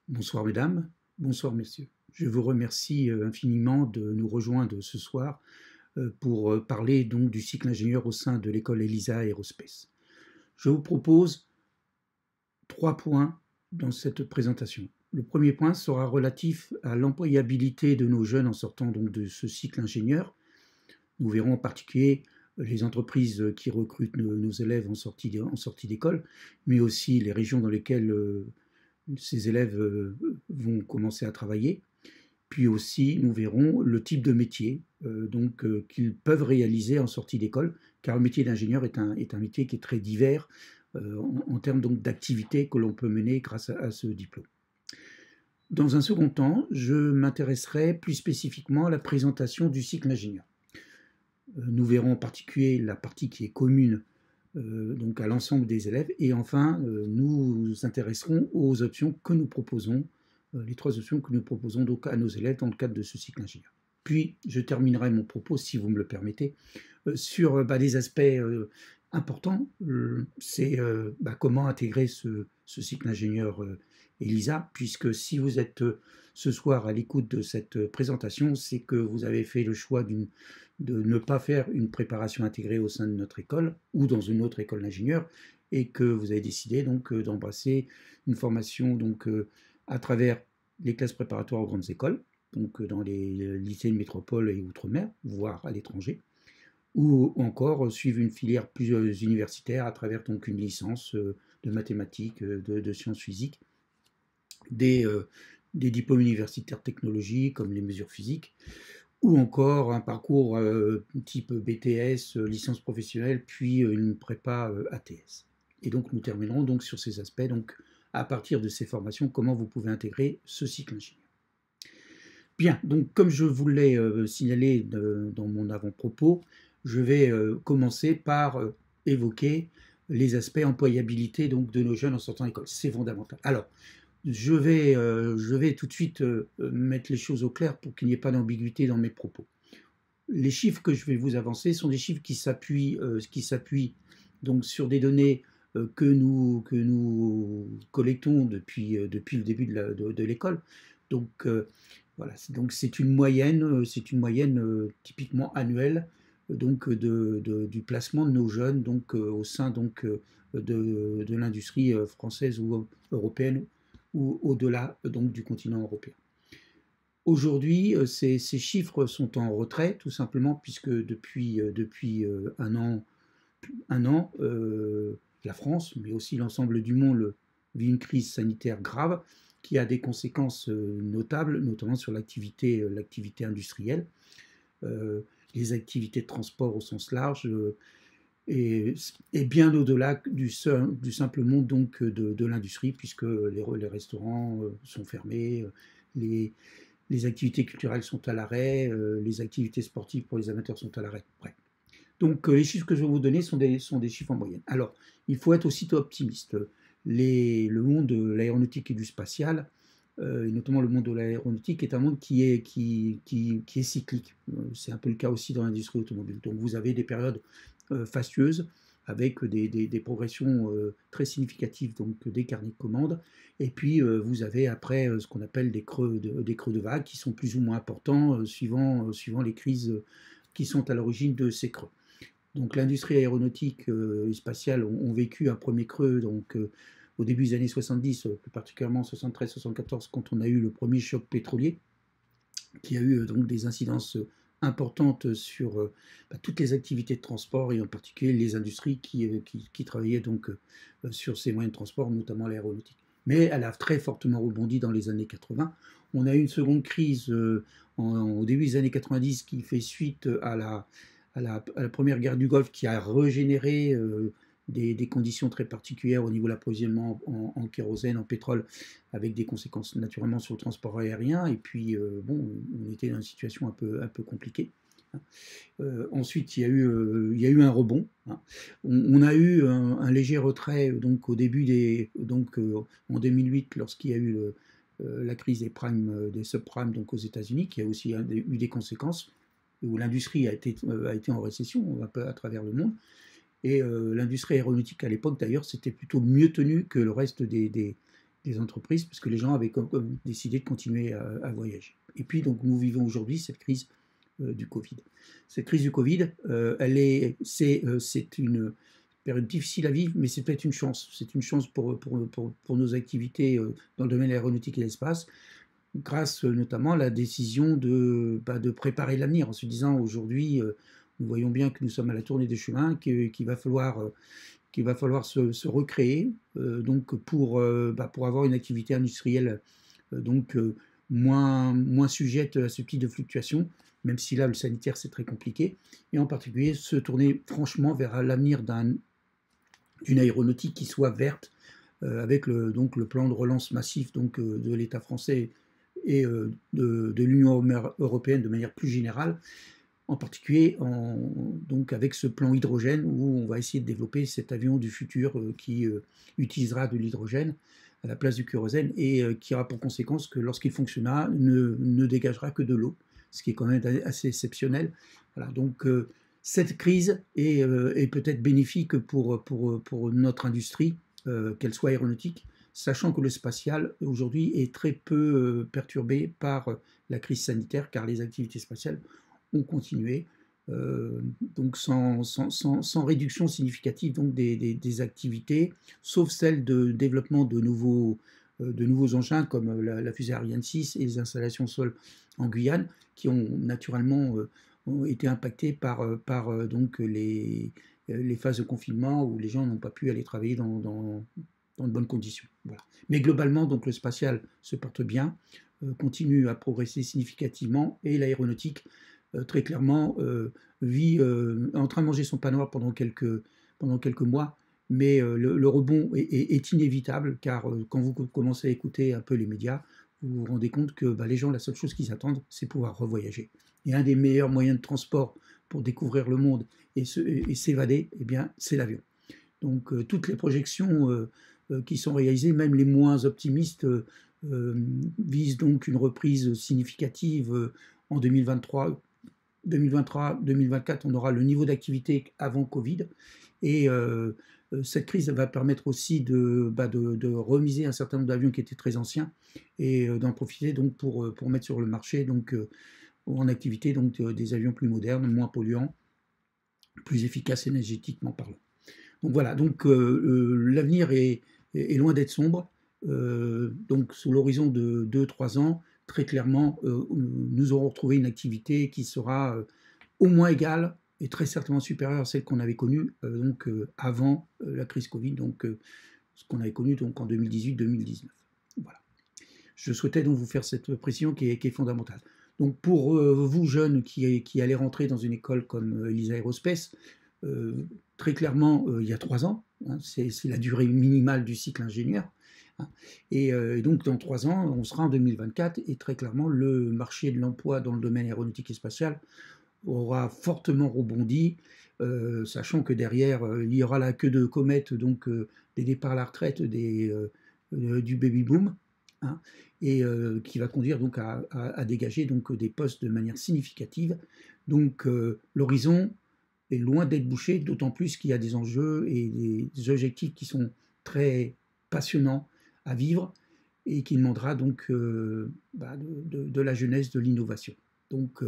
Bonsoir mesdames, bonsoir messieurs. Je vous remercie infiniment de nous rejoindre ce soir pour parler donc du cycle ingénieur au sein de l'école ELISA Aerospace. Je vous propose 3 points dans cette présentation. Le premier point sera relatif à l'employabilité de nos jeunes en sortant donc de ce cycle ingénieur. Nous verrons en particulier les entreprises qui recrutent nos élèves en sortie d'école, mais aussi les régions dans lesquelles ces élèves vont commencer à travailler. Puis aussi, nous verrons le type de métier qu'ils peuvent réaliser en sortie d'école, car le métier d'ingénieur est un métier qui est très divers en termes d'activités que l'on peut mener grâce à ce diplôme. Dans un second temps, je m'intéresserai plus spécifiquement à la présentation du cycle ingénieur. Nous verrons en particulier la partie qui est commune donc à l'ensemble des élèves. Et enfin, nous nous intéresserons aux options que nous proposons, les 3 options que nous proposons donc à nos élèves dans le cadre de ce cycle ingénieur. Puis, je terminerai mon propos, si vous me le permettez, sur des aspects importants. C'est comment intégrer ce cycle ingénieur ELISA, puisque si vous êtes ce soir à l'écoute de cette présentation, c'est que vous avez fait le choix de ne pas faire une préparation intégrée au sein de notre école ou dans une autre école d'ingénieurs et que vous avez décidé donc d'embrasser une formation donc à travers les classes préparatoires aux grandes écoles, donc dans les lycées de métropole et outre-mer, voire à l'étranger, ou encore suivre une filière plus universitaire à travers donc une licence de mathématiques, de sciences physiques, des diplômes universitaires technologiques comme les mesures physiques, ou encore un parcours type BTS, licence professionnelle, puis une prépa ATS. Et donc nous terminerons donc sur ces aspects, donc à partir de ces formations, comment vous pouvez intégrer ce cycle ingénieur. Bien, donc comme je vous l'ai signalé dans mon avant-propos, je vais commencer par évoquer les aspects employabilité donc, de nos jeunes en sortant d'école. C'est fondamental. Alors, je vais tout de suite mettre les choses au clair pour qu'il n'y ait pas d'ambiguïté dans mes propos. Les chiffres que je vais vous avancer sont des chiffres qui s'appuient donc sur des données que nous collectons depuis le début de l'école. Donc voilà, donc c'est une moyenne typiquement annuelle donc du placement de nos jeunes donc au sein donc de l'industrie française ou européenne ou au-delà donc du continent européen. Aujourd'hui, ces chiffres sont en retrait, tout simplement puisque depuis un an la France, mais aussi l'ensemble du monde, vit une crise sanitaire grave qui a des conséquences notables, notamment sur l'activité industrielle, les activités de transport au sens large, et bien au-delà du simple monde donc de l'industrie, puisque les restaurants sont fermés, les activités culturelles sont à l'arrêt, les activités sportives pour les amateurs sont à l'arrêt. Bref. Donc les chiffres que je vais vous donner sont des chiffres en moyenne. Alors, il faut être aussitôt optimiste. Le monde de l'aéronautique et du spatial, et notamment le monde de l'aéronautique, est un monde qui est cyclique. C'est un peu le cas aussi dans l'industrie automobile. Donc vous avez des périodes fastueuses avec des progressions très significatives donc des carnets de commandes. Et puis vous avez après ce qu'on appelle des creux de vagues qui sont plus ou moins importants suivant les crises qui sont à l'origine de ces creux. Donc l'industrie aéronautique et spatiale ont vécu un premier creux donc, au début des années 70, plus particulièrement 73-74, quand on a eu le premier choc pétrolier, qui a eu donc des incidences importantes sur toutes les activités de transport et en particulier les industries qui travaillaient donc sur ces moyens de transport, notamment l'aéronautique. Mais elle a très fortement rebondi dans les années 80. On a eu une seconde crise au début des années 90 qui fait suite à la première guerre du Golfe qui a régénéré des conditions très particulières au niveau de l'approvisionnement en kérosène, en pétrole, avec des conséquences naturellement sur le transport aérien. Et puis, on était dans une situation un peu compliquée. Ensuite, il y a eu un rebond. On a eu un léger retrait donc, au début en 2008, lorsqu'il y a eu la crise des subprimes donc, aux États-Unis, qui a aussi eu des conséquences, où l'industrie a été en récession un peu à travers le monde. Et l'industrie aéronautique à l'époque, d'ailleurs, c'était plutôt mieux tenu que le reste des des entreprises, parce que les gens avaient comme décidé de continuer à voyager. Et puis, donc, nous vivons aujourd'hui cette crise du Covid. Cette crise du Covid, c'est une période difficile à vivre, mais c'est peut-être une chance. C'est une chance pour nos activités dans le domaine de l'aéronautique et de l'espace, grâce notamment à la décision de préparer l'avenir, en se disant aujourd'hui, nous voyons bien que nous sommes à la tournée des chemins, qu'il va falloir se recréer, donc pour avoir une activité industrielle moins sujette à ce type de fluctuations, même si là le sanitaire c'est très compliqué, et en particulier se tourner franchement vers l'avenir d'une aéronautique qui soit verte, avec le plan de relance massif de l'État français et de l'Union européenne de manière plus générale, en particulier avec ce plan hydrogène où on va essayer de développer cet avion du futur qui utilisera de l'hydrogène à la place du kérosène et qui aura pour conséquence que lorsqu'il fonctionnera, ne dégagera que de l'eau, ce qui est quand même assez exceptionnel. Voilà, donc cette crise est peut-être bénéfique pour notre industrie, qu'elle soit aéronautique, sachant que le spatial aujourd'hui est très peu perturbé par la crise sanitaire, car les activités spatiales ont continué, donc sans réduction significative donc des activités, sauf celle de développement de nouveaux engins comme la fusée Ariane 6 et les installations au sol en Guyane, qui ont naturellement ont été impactés par les phases de confinement où les gens n'ont pas pu aller travailler dans de bonnes conditions. Voilà. Mais globalement, donc, le spatial se porte bien, continue à progresser significativement, et l'aéronautique, très clairement, est en train de manger son pain noir pendant quelques mois, mais le rebond est inévitable, car quand vous commencez à écouter un peu les médias, vous vous rendez compte que les gens, la seule chose qu'ils attendent, c'est pouvoir revoyager. Et un des meilleurs moyens de transport pour découvrir le monde et s'évader, eh bien, c'est l'avion. Donc toutes les projections qui sont réalisées, même les moins optimistes, visent donc une reprise significative en 2023. 2023-2024, on aura le niveau d'activité avant Covid, et cette crise va permettre aussi de remiser un certain nombre d'avions qui étaient très anciens et d'en profiter donc pour mettre sur le marché en activité des avions plus modernes, moins polluants, plus efficaces énergétiquement parlant. Donc voilà, donc l'avenir est loin d'être sombre. Donc sous l'horizon de 2-3 ans, très clairement, nous aurons retrouvé une activité qui sera au moins égale et très certainement supérieure à celle qu'on avait connue avant la crise Covid, ce qu'on avait connu en 2018-2019. Voilà. Je souhaitais donc vous faire cette précision qui est fondamentale. Donc pour vous jeunes qui allez rentrer dans une école comme ELISA Aerospace, très clairement, il y a 3 ans, hein, c'est la durée minimale du cycle ingénieur, hein, et donc dans 3 ans, on sera en 2024, et très clairement, le marché de l'emploi dans le domaine aéronautique et spatial aura fortement rebondi, sachant que derrière, il y aura la queue de comète des départs à la retraite du baby-boom, hein, et qui va conduire donc à dégager des postes de manière significative. Donc l'horizon est loin d'être bouché, d'autant plus qu'il y a des enjeux et des objectifs qui sont très passionnants à vivre et qui demandera donc de la jeunesse, de l'innovation. Donc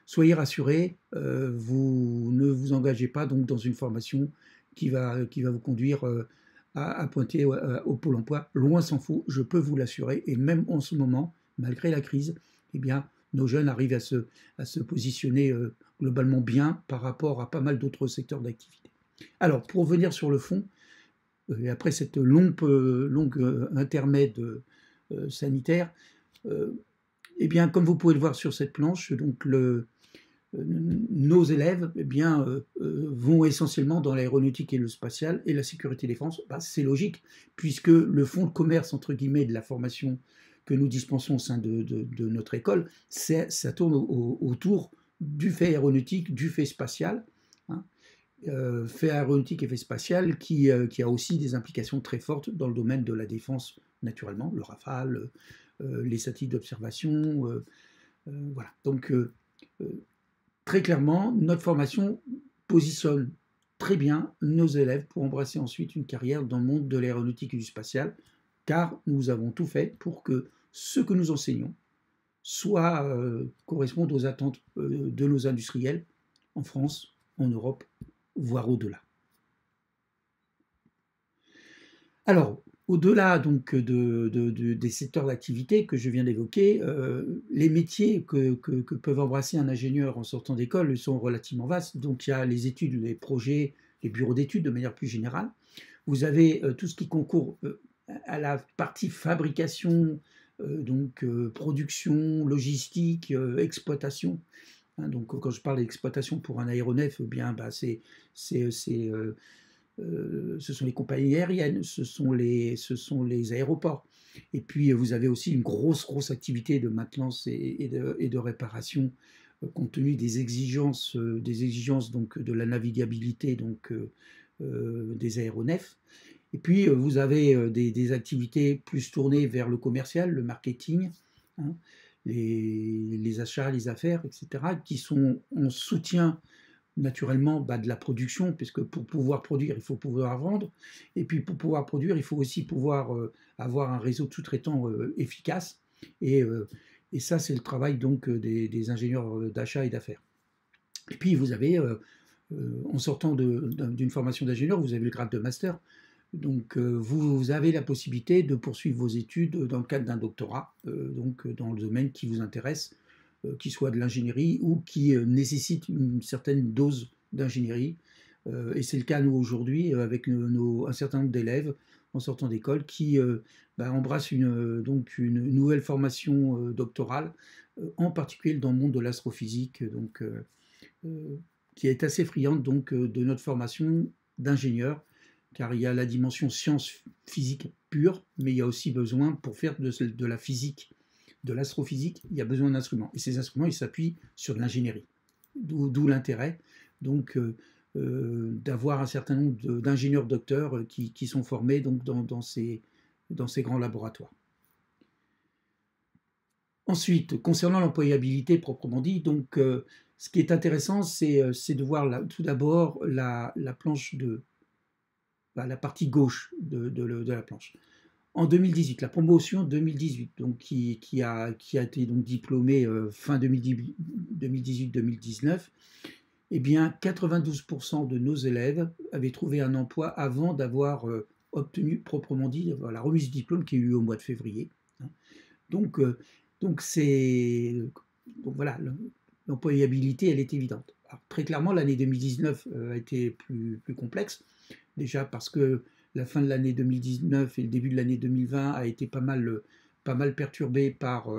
soyez rassurés, vous ne vous engagez pas donc dans une formation qui va vous conduire à pointer au Pôle emploi. Loin s'en faut, je peux vous l'assurer, et même en ce moment, malgré la crise, eh bien, nos jeunes arrivent à se positionner globalement bien par rapport à pas mal d'autres secteurs d'activité. Alors, pour revenir sur le fond, et après cette longue intermède sanitaire, eh bien, comme vous pouvez le voir sur cette planche, donc nos élèves vont essentiellement dans l'aéronautique et le spatial et la sécurité défense. C'est logique, puisque le fonds de commerce, entre guillemets, de la formation que nous dispensons au sein de notre école, ça tourne autour du fait aéronautique, du fait spatial, hein, fait aéronautique et fait spatial qui a aussi des implications très fortes dans le domaine de la défense, naturellement, le Rafale, les satellites d'observation, voilà. Donc, très clairement, notre formation positionne très bien nos élèves pour embrasser ensuite une carrière dans le monde de l'aéronautique et du spatial, car nous avons tout fait pour que ce que nous enseignons corresponde aux attentes de nos industriels en France, en Europe, voire au-delà. Alors, au-delà donc des secteurs d'activité que je viens d'évoquer, les métiers que peuvent embrasser un ingénieur en sortant d'école sont relativement vastes. Donc il y a les études, les projets, les bureaux d'études de manière plus générale. Vous avez tout ce qui concourt à la partie fabrication, production, logistique, exploitation. Hein, donc quand je parle d'exploitation pour un aéronef, eh bien, ce sont les compagnies aériennes, ce sont les aéroports. Et puis vous avez aussi une grosse activité de maintenance et de réparation compte tenu des exigences donc, de la navigabilité des aéronefs. Et puis vous avez des activités plus tournées vers le commercial, le marketing, hein, les achats, les affaires, etc., qui sont en soutien naturellement de la production, puisque pour pouvoir produire, il faut pouvoir vendre, et puis pour pouvoir produire, il faut aussi pouvoir avoir un réseau de sous-traitants efficace, et ça, c'est le travail donc des ingénieurs d'achat et d'affaires. Et puis vous avez, en sortant d'une formation d'ingénieur, vous avez le grade de master, donc vous avez la possibilité de poursuivre vos études dans le cadre d'un doctorat, donc dans le domaine qui vous intéresse, qui soit de l'ingénierie ou qui nécessite une certaine dose d'ingénierie. Et c'est le cas, nous, aujourd'hui, avec un certain nombre d'élèves en sortant d'école qui embrassent une nouvelle formation doctorale, en particulier dans le monde de l'astrophysique, qui est assez friande donc, de notre formation d'ingénieur, car il y a la dimension science physique pure, mais il y a aussi besoin, pour faire de la physique, de l'astrophysique, il y a besoin d'instruments. Et ces instruments, ils s'appuient sur de l'ingénierie. D'où l'intérêt, donc, d'avoir un certain nombre d'ingénieurs docteurs qui sont formés donc, dans ces grands laboratoires. Ensuite, concernant l'employabilité proprement dit, donc, ce qui est intéressant, c'est de voir tout d'abord la planche la partie gauche de la planche. En 2018, la promotion 2018, donc qui a été donc diplômée fin 2018-2019, eh bien 92% de nos élèves avaient trouvé un emploi avant d'avoir obtenu proprement dit la remise du diplôme qui a eu lieu au mois de février. Donc voilà, l'employabilité, elle est évidente. Alors, très clairement, l'année 2019 a été plus complexe, déjà parce que la fin de l'année 2019 et le début de l'année 2020 a été pas mal perturbé par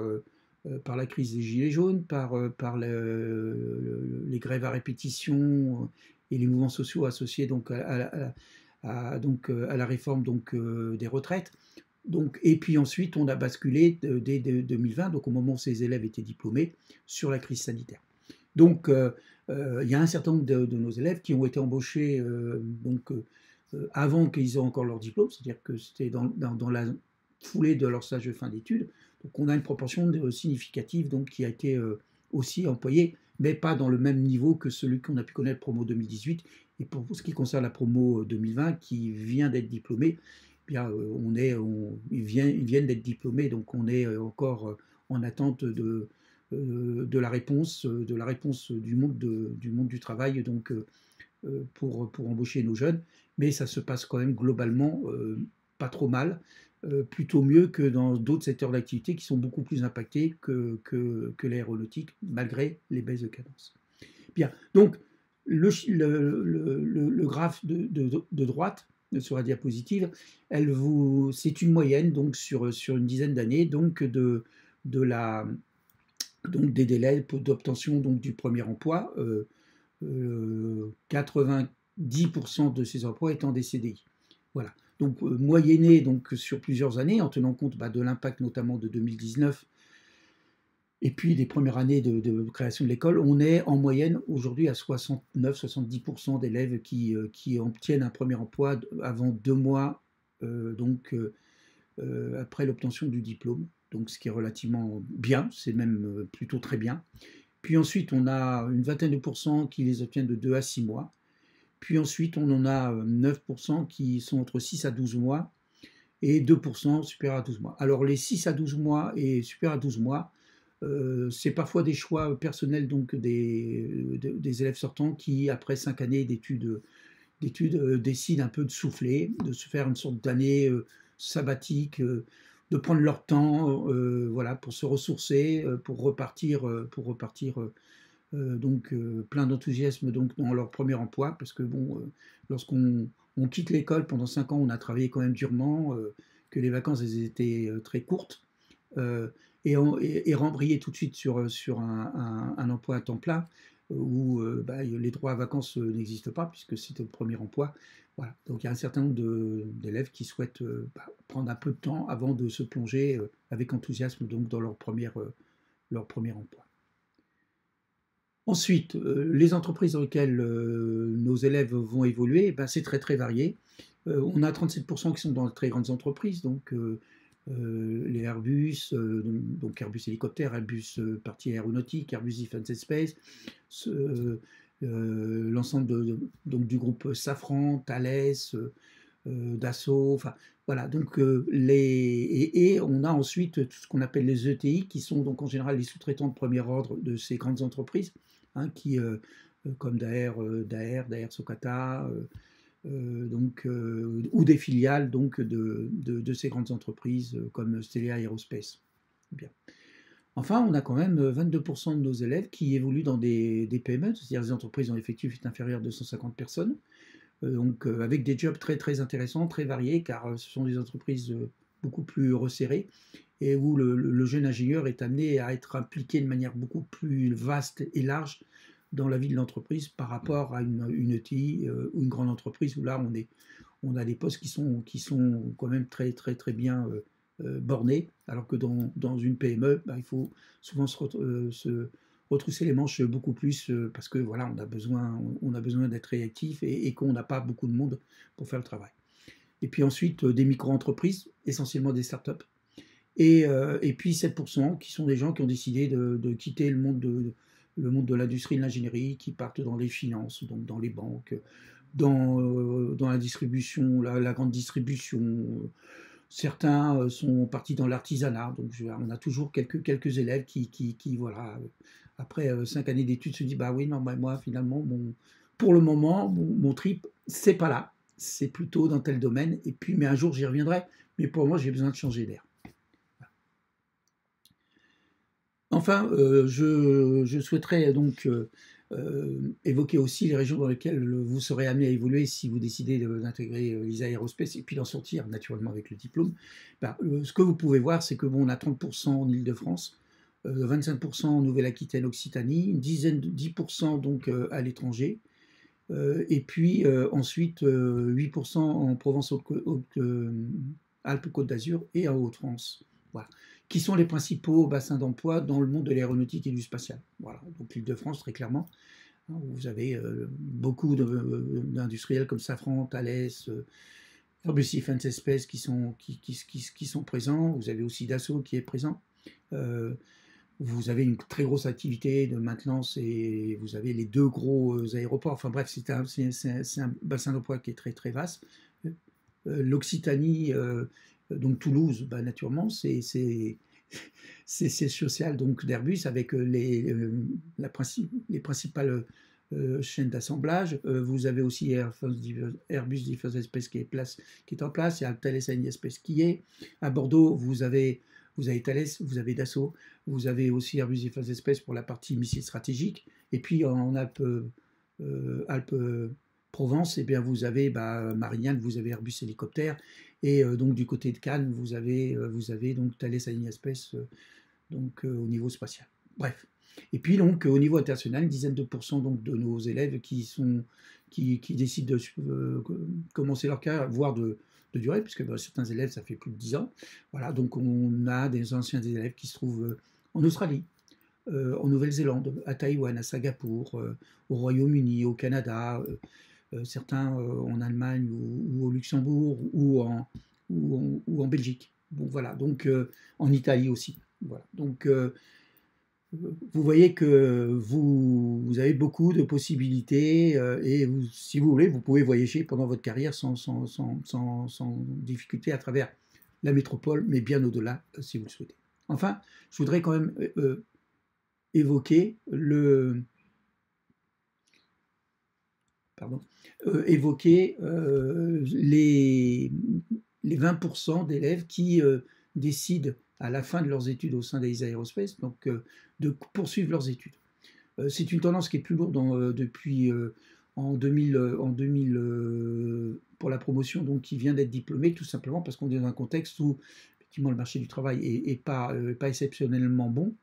la crise des Gilets jaunes, par les grèves à répétition et les mouvements sociaux associés donc, à la réforme donc, des retraites. Donc, et puis ensuite, on a basculé dès 2020, donc au moment où ces élèves étaient diplômés, sur la crise sanitaire. Donc, il y a un certain nombre de nos élèves qui ont été embauchés avant qu'ils aient encore leur diplôme, c'est-à-dire que c'était dans la foulée de leur stage de fin d'études. Donc on a une proportion significative donc, qui a été aussi employée, mais pas dans le même niveau que celui qu'on a pu connaître promo 2018. Et pour ce qui concerne la promo 2020, qui vient d'être diplômée, eh bien, ils viennent d'être diplômés, donc on est encore en attente de la réponse du monde du travail donc, pour embaucher nos jeunes. Mais ça se passe quand même globalement pas trop mal, plutôt mieux que dans d'autres secteurs d'activité qui sont beaucoup plus impactés que l'aéronautique, malgré les baisses de cadence. Bien, donc le graphe de droite sur la diapositive, c'est une moyenne donc sur une dizaine d'années donc des délais d'obtention donc du premier emploi. 90% de ces emplois étant des CDI. Voilà. Donc moyenné donc, sur plusieurs années, en tenant compte de l'impact notamment de 2019 et puis des premières années de création de l'école, on est en moyenne aujourd'hui à 69-70% d'élèves qui obtiennent un premier emploi avant 2 mois après l'obtention du diplôme. Donc ce qui est relativement bien, c'est même plutôt très bien. Puis ensuite, on a une vingtaine de pourcents qui les obtiennent de 2 à 6 mois. Puis ensuite, on en a 9% qui sont entre 6 à 12 mois. et 2% supérieurs à 12 mois. Alors les 6 à 12 mois et supérieurs à 12 mois, c'est parfois des choix personnels donc des élèves sortants qui, après 5 années d'études, décident un peu de souffler, de se faire une sorte d'année sabbatique, de prendre leur temps, voilà, pour se ressourcer, pour repartir donc plein d'enthousiasme donc dans leur premier emploi, parce que bon, lorsqu'on quitte l'école pendant 5 ans, on a travaillé quand même durement, que les vacances elles étaient très courtes, euh, et rembrayer tout de suite sur un emploi à temps plein où bah, les droits à vacances n'existent pas puisque c'était le premier emploi. Voilà. Donc il y a un certain nombre d'élèves qui souhaitent bah, prendre un peu de temps avant de se plonger avec enthousiasme donc, dans leur premier emploi. Ensuite, les entreprises dans lesquelles nos élèves vont évoluer, ben, c'est très très varié. On a 37% qui sont dans de très grandes entreprises, donc les Airbus, donc Airbus hélicoptère, Airbus partie aéronautique, Airbus Defence and Space, l'ensemble donc du groupe Safran, Thales, Dassault, enfin voilà. Donc et on a ensuite tout ce qu'on appelle les ETI, qui sont donc en général les sous-traitants de premier ordre de ces grandes entreprises, hein, qui comme Daher Socata, donc, ou des filiales donc, de ces grandes entreprises comme Stelia Aerospace. Bien. Enfin, on a quand même 22% de nos élèves qui évoluent dans des PME, c'est-à-dire des entreprises dont l'effectif est inférieur à 250 personnes, donc avec des jobs très très intéressants, très variés, car ce sont des entreprises beaucoup plus resserrées et où le jeune ingénieur est amené à être impliqué de manière beaucoup plus vaste et large dans la vie de l'entreprise par rapport à une ETI ou une grande entreprise où là on a des postes qui sont quand même très très très bien bornés, alors que dans une PME, bah, il faut souvent se retrousser les manches beaucoup plus parce que voilà, on a besoin d'être réactif et qu'on n'a pas beaucoup de monde pour faire le travail. Et puis ensuite, des micro-entreprises, essentiellement des startups. Et puis 7% qui sont des gens qui ont décidé de quitter le monde de l'industrie et de l'ingénierie, qui partent dans les finances, donc dans les banques, dans la distribution, la grande distribution. Certains sont partis dans l'artisanat. Donc on a toujours quelques élèves qui voilà, après 5 années d'études, se disent bah oui, non, bah, moi finalement, pour le moment, mon trip, c'est pas là. C'est plutôt dans tel domaine. Et puis, mais un jour, j'y reviendrai. Mais pour moi, j'ai besoin de changer d'air. Enfin, je souhaiterais donc évoquer aussi les régions dans lesquelles vous serez amené à évoluer si vous décidez d'intégrer l'ISA Aerospace et puis d'en sortir naturellement avec le diplôme. Ben, ce que vous pouvez voir, c'est que bon, on a 30% en Île-de-France, 25% en Nouvelle-Aquitaine, Occitanie, une dizaine de 10% donc à l'étranger, et puis ensuite 8% en Provence, Alpes-Côte d'Azur et en Haute-France. Voilà. Qui sont les principaux bassins d'emploi dans le monde de l'aéronautique et du spatial. Voilà. Donc l'Île-de-France, très clairement. Vous avez beaucoup d'industriels comme Safran, Thales, Airbus Defence and Space qui sont présents. Vous avez aussi Dassault qui est présent. Vous avez une très grosse activité de maintenance et vous avez les deux gros aéroports. Enfin bref, c'est un bassin d'emploi qui est très très vaste. L'Occitanie, donc Toulouse, bah, naturellement, c'est social donc d'Airbus avec les principales chaînes d'assemblage. Vous avez aussi Airbus Defence Space qui est en place. Il y a Thales Space qui est. À Bordeaux, vous avez Thales, vous avez Dassault, vous avez aussi Airbus Defence Space pour la partie missile stratégique. Et puis en Alpes Provence, eh bien, vous avez Marignane, vous avez Airbus hélicoptère, et donc du côté de Cannes, vous avez donc Thales Alenia Space donc, au niveau spatial. Bref. Et puis donc au niveau international, une dizaine de pourcents donc, de nos élèves qui décident de commencer leur carrière, voire de durée, puisque certains élèves, ça fait plus de 10 ans. Voilà, donc on a des anciens élèves qui se trouvent en Australie, en Nouvelle-Zélande, à Taïwan, à Singapour, au Royaume-Uni, au Canada, certains en Allemagne ou au Luxembourg ou en Belgique. Donc voilà, donc en Italie aussi. Voilà. Donc vous voyez que vous avez beaucoup de possibilités et si vous voulez, vous pouvez voyager pendant votre carrière sans difficulté à travers la métropole, mais bien au-delà, si vous le souhaitez. Enfin, je voudrais quand même évoquer les 20% d'élèves qui décident à la fin de leurs études au sein d'ELISA Aerospace, donc de poursuivre leurs études. C'est une tendance qui est plus lourde depuis en 2000 pour la promotion, donc qui vient d'être diplômée, tout simplement parce qu'on est dans un contexte où effectivement le marché du travail est pas exceptionnellement bon,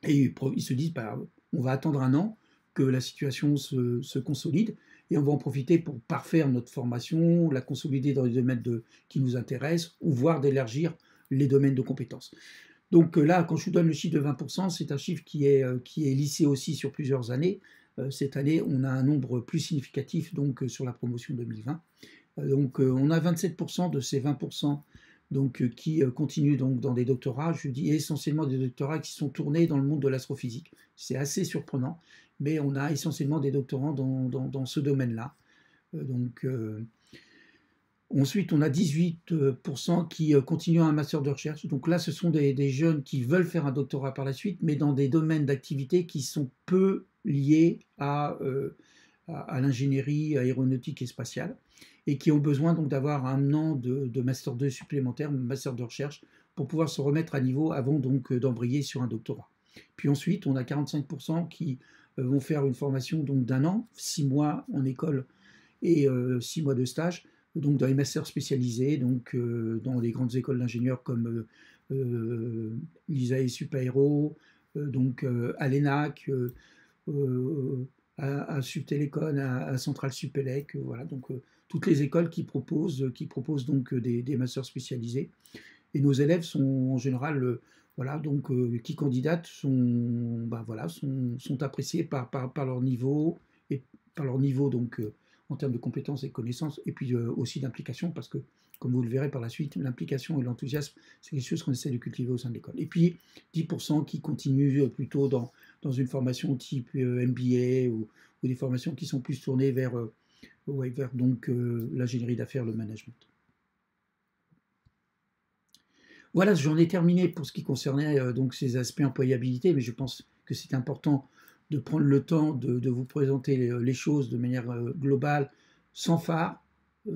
et ils se disent bah, on va attendre un an que la situation se consolide, et on va en profiter pour parfaire notre formation, la consolider dans les domaines qui nous intéressent, ou voire d'élargir les domaines de compétences. Donc là, quand je vous donne le chiffre de 20%, c'est un chiffre qui est lissé aussi sur plusieurs années. Cette année, on a un nombre plus significatif donc, sur la promotion 2020. Donc on a 27% de ces 20% donc, qui continuent donc, dans des doctorats. Je dis essentiellement des doctorats qui sont tournés dans le monde de l'astrophysique. C'est assez surprenant, mais on a essentiellement des doctorants dans ce domaine-là. Ensuite, on a 18% qui continuent un master de recherche. Donc là, ce sont des jeunes qui veulent faire un doctorat par la suite, mais dans des domaines d'activité qui sont peu liés à l'ingénierie aéronautique et spatiale, et qui ont besoin donc d'avoir un an de master 2 supplémentaire, master de recherche, pour pouvoir se remettre à niveau avant donc d'embrayer sur un doctorat. Puis ensuite, on a 45% qui vont faire une formation donc d'un an, 6 mois en école et 6 mois de stage, donc dans les masters spécialisés, donc dans les grandes écoles d'ingénieurs comme l'ISA et Supaéro, donc à l'ENAC, à Subtélécom, à Centrale Supélec, voilà, donc toutes les écoles qui proposent donc des masters spécialisés. Et nos élèves sont en général, voilà, donc qui candidatent sont appréciés par leur niveau, et par leur niveau donc en termes de compétences et de connaissances, et puis aussi d'implication, parce que, comme vous le verrez par la suite, l'implication et l'enthousiasme, c'est quelque chose qu'on essaie de cultiver au sein de l'école. Et puis 10% qui continuent plutôt dans une formation type MBA ou des formations qui sont plus tournées vers donc l'ingénierie d'affaires, le management. Voilà, j'en ai terminé pour ce qui concernait donc ces aspects employabilité, mais je pense que c'est important de prendre le temps de vous présenter les choses de manière globale, sans phare,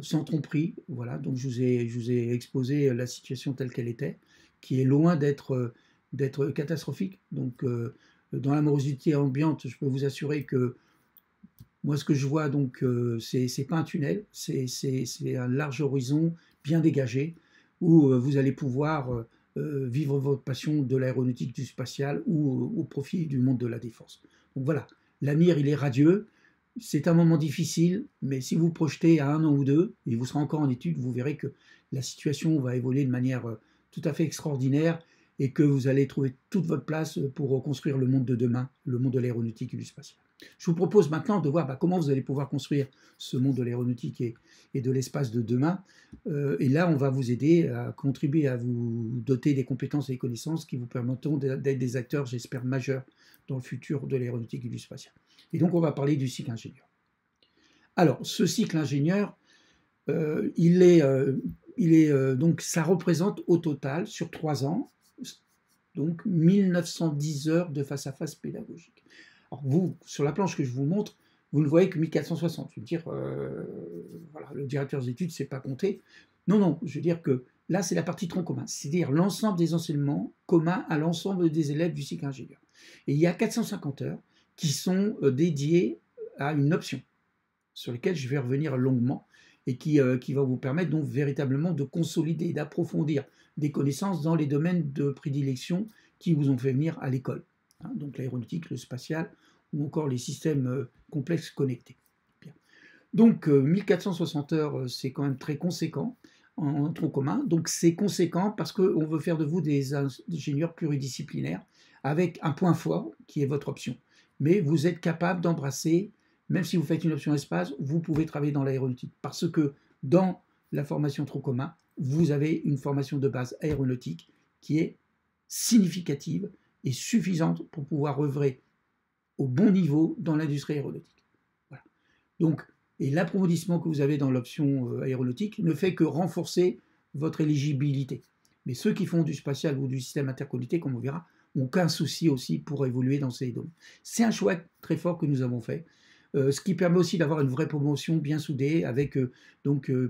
sans tromperie. Voilà, donc je vous ai exposé la situation telle qu'elle était, qui est loin d'être catastrophique. Donc, dans la morosité ambiante, je peux vous assurer que moi, ce que je vois, donc, c'est pas un tunnel, c'est un large horizon bien dégagé, où vous allez pouvoir vivre votre passion de l'aéronautique, du spatial, ou au profit du monde de la défense. Donc voilà, l'avenir, il est radieux. C'est un moment difficile, mais si vous projetez à un an ou deux, et vous serez encore en études, vous verrez que la situation va évoluer de manière tout à fait extraordinaire, et que vous allez trouver toute votre place pour construire le monde de demain, le monde de l'aéronautique et du spatial. Je vous propose maintenant de voir comment vous allez pouvoir construire ce monde de l'aéronautique et de l'espace de demain. Et là, on va vous aider à contribuer à vous doter des compétences et des connaissances qui vous permettront d'être des acteurs, j'espère, majeurs dans le futur de l'aéronautique et du spatial. Et donc, on va parler du cycle ingénieur. Alors, ce cycle ingénieur, donc, ça représente au total, sur 3 ans, donc 1910 heures de face-à-face pédagogique. Alors vous, sur la planche que je vous montre, vous ne voyez que 1460. Je veux dire, voilà, le directeur des études ne sait pas compter. Non, je veux dire que là, c'est la partie tronc commun, c'est-à-dire l'ensemble des enseignements communs à l'ensemble des élèves du cycle ingénieur. Et il y a 450 heures qui sont dédiées à une option, sur lesquelles je vais revenir longuement, et qui va vous permettre donc véritablement de consolider, d'approfondir des connaissances dans les domaines de prédilection qui vous ont fait venir à l'école. Hein, donc l'aéronautique, le spatial, ou encore les systèmes complexes connectés. Bien. Donc 1460 heures, c'est quand même très conséquent en tronc commun. Donc c'est conséquent parce qu'on veut faire de vous des ingénieurs pluridisciplinaires avec un point fort qui est votre option. Mais vous êtes capable d'embrasser, même si vous faites une option espace, vous pouvez travailler dans l'aéronautique. Parce que dans la formation tronc commun, vous avez une formation de base aéronautique qui est significative et suffisante pour pouvoir œuvrer au bon niveau dans l'industrie aéronautique. Voilà. Donc, et l'approfondissement que vous avez dans l'option aéronautique ne fait que renforcer votre éligibilité. Mais ceux qui font du spatial ou du système interconnecté, comme on verra, n'ont aucun souci aussi pour évoluer dans ces domaines. C'est un choix très fort que nous avons fait, ce qui permet aussi d'avoir une vraie promotion bien soudée avec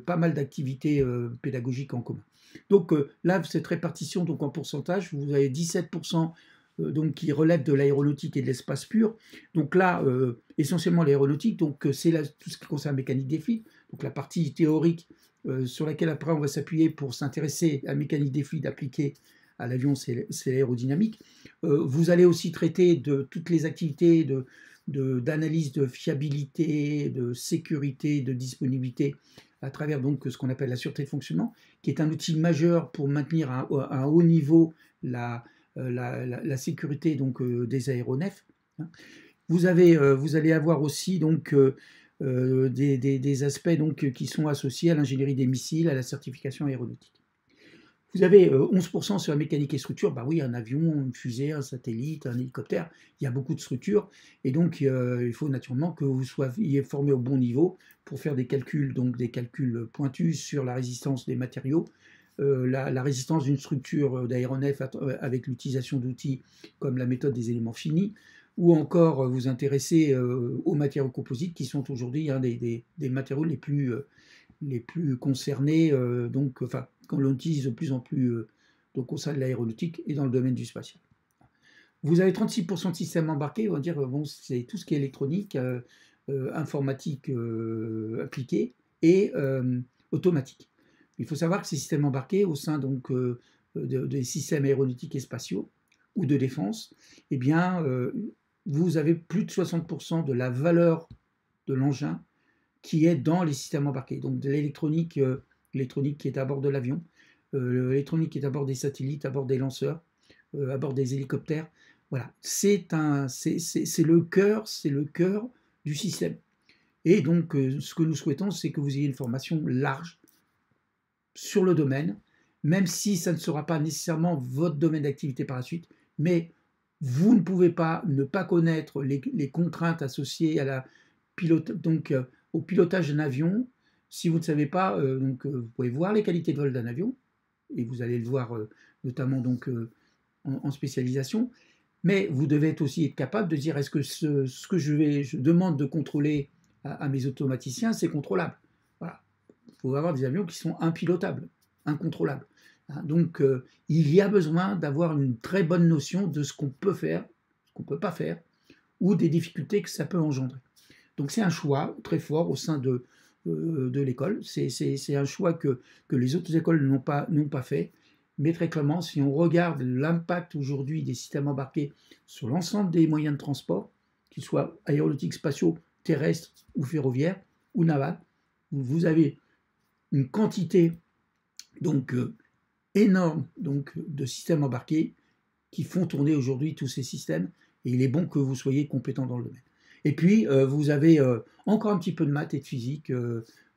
pas mal d'activités pédagogiques en commun. Donc là, cette répartition donc en pourcentage, vous avez 17% donc qui relève de l'aéronautique et de l'espace pur. Donc là, essentiellement l'aéronautique, donc c'est tout ce qui concerne la mécanique des fluides, donc la partie théorique sur laquelle après on va s'appuyer pour s'intéresser à la mécanique des fluides appliquée à l'avion, c'est l'aérodynamique. Vous allez aussi traiter de toutes les activités d'analyse de fiabilité, de sécurité, de disponibilité à travers donc ce qu'on appelle la sûreté de fonctionnement, qui est un outil majeur pour maintenir à un haut niveau la sécurité donc, des aéronefs. Vous allez avoir aussi donc, des aspects donc, qui sont associés à l'ingénierie des missiles, à la certification aéronautique. Vous avez 11% sur la mécanique et structure. Bah oui, un avion, une fusée, un satellite, un hélicoptère, il y a beaucoup de structures. Et donc, il faut naturellement que vous soyez formé au bon niveau pour faire des calculs, donc des calculs pointus sur la résistance des matériaux, la résistance d'une structure d'aéronef avec l'utilisation d'outils comme la méthode des éléments finis, ou encore vous intéresser aux matériaux composites qui sont aujourd'hui des matériaux les plus concernés, qu'on l'utilise de plus en plus donc au sein de l'aéronautique et dans le domaine du spatial. Vous avez 36% de systèmes embarqués, on va dire, bon, c'est tout ce qui est électronique, informatique appliquée et automatique. Il faut savoir que ces systèmes embarqués au sein donc, des systèmes aéronautiques et spatiaux ou de défense, eh bien, vous avez plus de 60% de la valeur de l'engin qui est dans les systèmes embarqués. Donc de l'électronique, l'électronique qui est à bord de l'avion, l'électronique qui est à bord des satellites, à bord des lanceurs, à bord des hélicoptères. Voilà, c'est le cœur du système. Et donc, ce que nous souhaitons, c'est que vous ayez une formation large sur le domaine, même si ça ne sera pas nécessairement votre domaine d'activité par la suite, mais vous ne pouvez pas ne pas connaître les contraintes associées à la au pilotage d'un avion. Si vous ne savez pas, vous pouvez voir les qualités de vol d'un avion, et vous allez le voir notamment donc, en spécialisation, mais vous devez aussi être capable de dire est-ce que ce que je demande de contrôler à mes automaticiens, c'est contrôlable. Voilà. Il faut avoir des avions qui sont impilotables, incontrôlables. Donc, il y a besoin d'avoir une très bonne notion de ce qu'on peut faire, ce qu'on ne peut pas faire, ou des difficultés que ça peut engendrer. Donc, c'est un choix très fort au sein de l'école. C'est un choix que les autres écoles n'ont pas fait. Mais très clairement, si on regarde l'impact aujourd'hui des systèmes embarqués sur l'ensemble des moyens de transport, qu'ils soient aéronautiques, spatiaux, terrestres ou ferroviaires ou navals, vous avez une quantité donc énorme donc, de systèmes embarqués qui font tourner aujourd'hui tous ces systèmes, et il est bon que vous soyez compétent dans le domaine. Et puis, vous avez encore un petit peu de maths et de physique,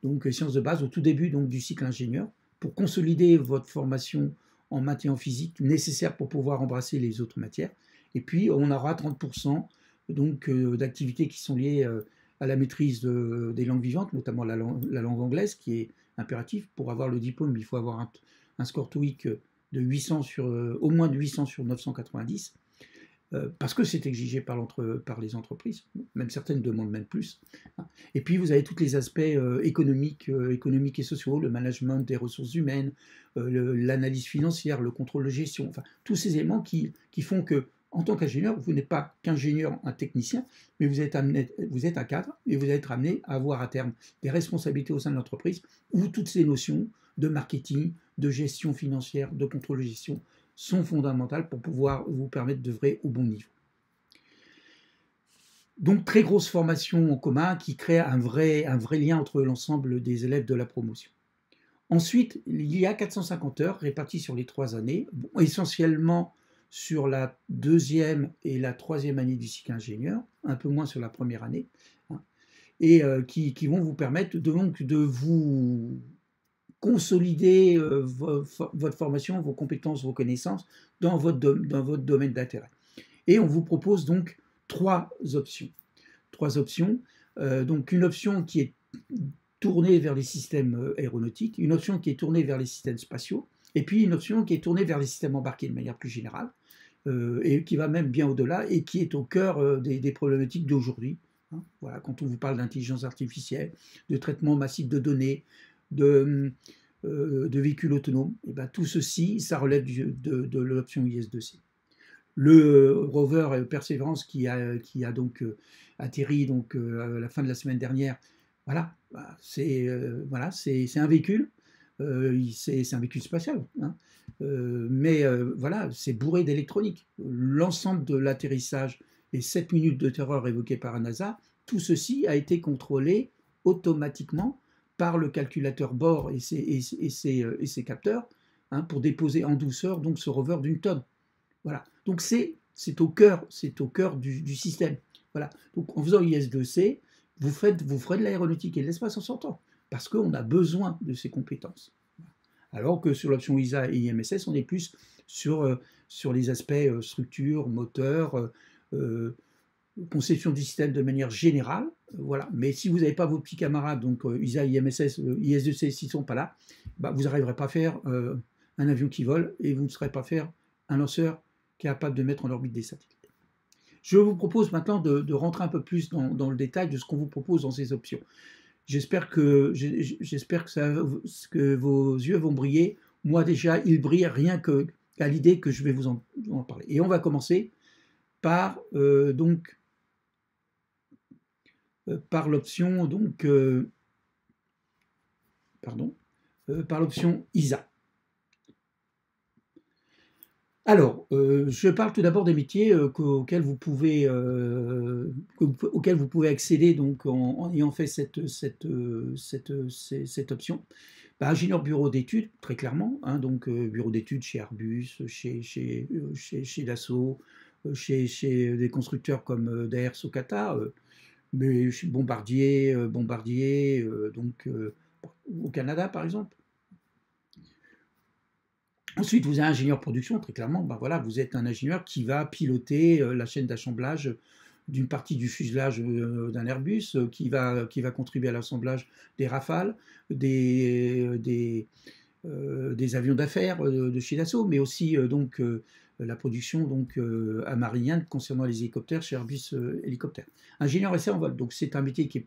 donc sciences de base, au tout début donc, du cycle ingénieur, pour consolider votre formation en maths et en physique nécessaire pour pouvoir embrasser les autres matières. Et puis, on aura 30% donc, d'activités qui sont liées à la maîtrise des langues vivantes, notamment la langue anglaise, qui est impérative. Pour avoir le diplôme, il faut avoir un score TOEIC de 800 au moins de 800 sur 990, parce que c'est exigé par les entreprises, même certaines demandent même plus. Et puis vous avez tous les aspects économiques et sociaux, le management des ressources humaines, l'analyse financière, le contrôle de gestion, enfin tous ces éléments qui font que, en tant qu'ingénieur, vous n'êtes pas qu'ingénieur, un technicien, mais vous êtes un cadre et vous êtes amené à avoir à terme des responsabilités au sein de l'entreprise où toutes ces notions de marketing, de gestion financière, de contrôle de gestion sont fondamentales pour pouvoir vous permettre d'œuvrer au bon niveau. Donc, très grosse formation en commun qui crée un vrai lien entre l'ensemble des élèves de la promotion. Ensuite, il y a 450 heures réparties sur les 3 années, essentiellement sur la 2e et la 3e année du cycle ingénieur, un peu moins sur la première année, et qui vont vous permettre de vous consolider votre formation, vos compétences, vos connaissances dans votre domaine d'intérêt. Et on vous propose donc 3 options. Donc une option qui est tournée vers les systèmes aéronautiques, une option qui est tournée vers les systèmes spatiaux, et puis une option qui est tournée vers les systèmes embarqués de manière plus générale, et qui va même bien au-delà, et qui est au cœur des problématiques d'aujourd'hui. Hein. Voilà, quand on vous parle d'intelligence artificielle, de traitement massif de données, de véhicules autonomes, et ben, tout ceci, ça relève de l'option IS-2C. Le rover Perseverance qui a donc atterri donc, à la fin de la semaine dernière, voilà, c'est un véhicule, c'est un véhicule spatial, hein, mais voilà, c'est bourré d'électronique. L'ensemble de l'atterrissage, les 7 minutes de terreur évoquées par la NASA, tout ceci a été contrôlé automatiquement par le calculateur bord et ses capteurs, hein, pour déposer en douceur donc ce rover d'une tonne. Voilà. Donc c'est au cœur du système. Voilà. Donc en faisant IS-2C, vous ferez de l'aéronautique et de l'espace en sortant, parce qu'on a besoin de ces compétences. Alors que sur l'option ISA et IMSS, on est plus sur les aspects structure, moteur, conception du système de manière générale. Voilà. Mais si vous n'avez pas vos petits camarades, donc ISA, IMSS, IS-2C, s'ils ne sont pas là, bah, vous n'arriverez pas à faire un avion qui vole et vous ne saurez pas faire un lanceur qui est capable de mettre en orbite des satellites. Je vous propose maintenant de rentrer un peu plus dans le détail de ce qu'on vous propose dans ces options. J'espère que vos yeux vont briller. Moi déjà, ils brillent rien qu'à l'idée que je vais vous en parler. Et on va commencer par par l'option par l'option ISA. Alors, je parle tout d'abord des métiers auxquels vous pouvez accéder donc en ayant fait cette option. Bah, ingénieur bureau d'études, très clairement, hein, donc bureau d'études chez Airbus, chez Dassault, chez des constructeurs comme Daher, Socata, mais chez Bombardier, donc au Canada par exemple. Ensuite, vous êtes ingénieur production, très clairement, ben voilà, vous êtes un ingénieur qui va piloter la chaîne d'assemblage d'une partie du fuselage d'un Airbus, qui va contribuer à l'assemblage des Rafales, des avions d'affaires de chez Dassault, mais aussi la production amarinienne concernant les hélicoptères chez Airbus Hélicoptères. Ingénieur essai en vol, donc c'est un métier qui est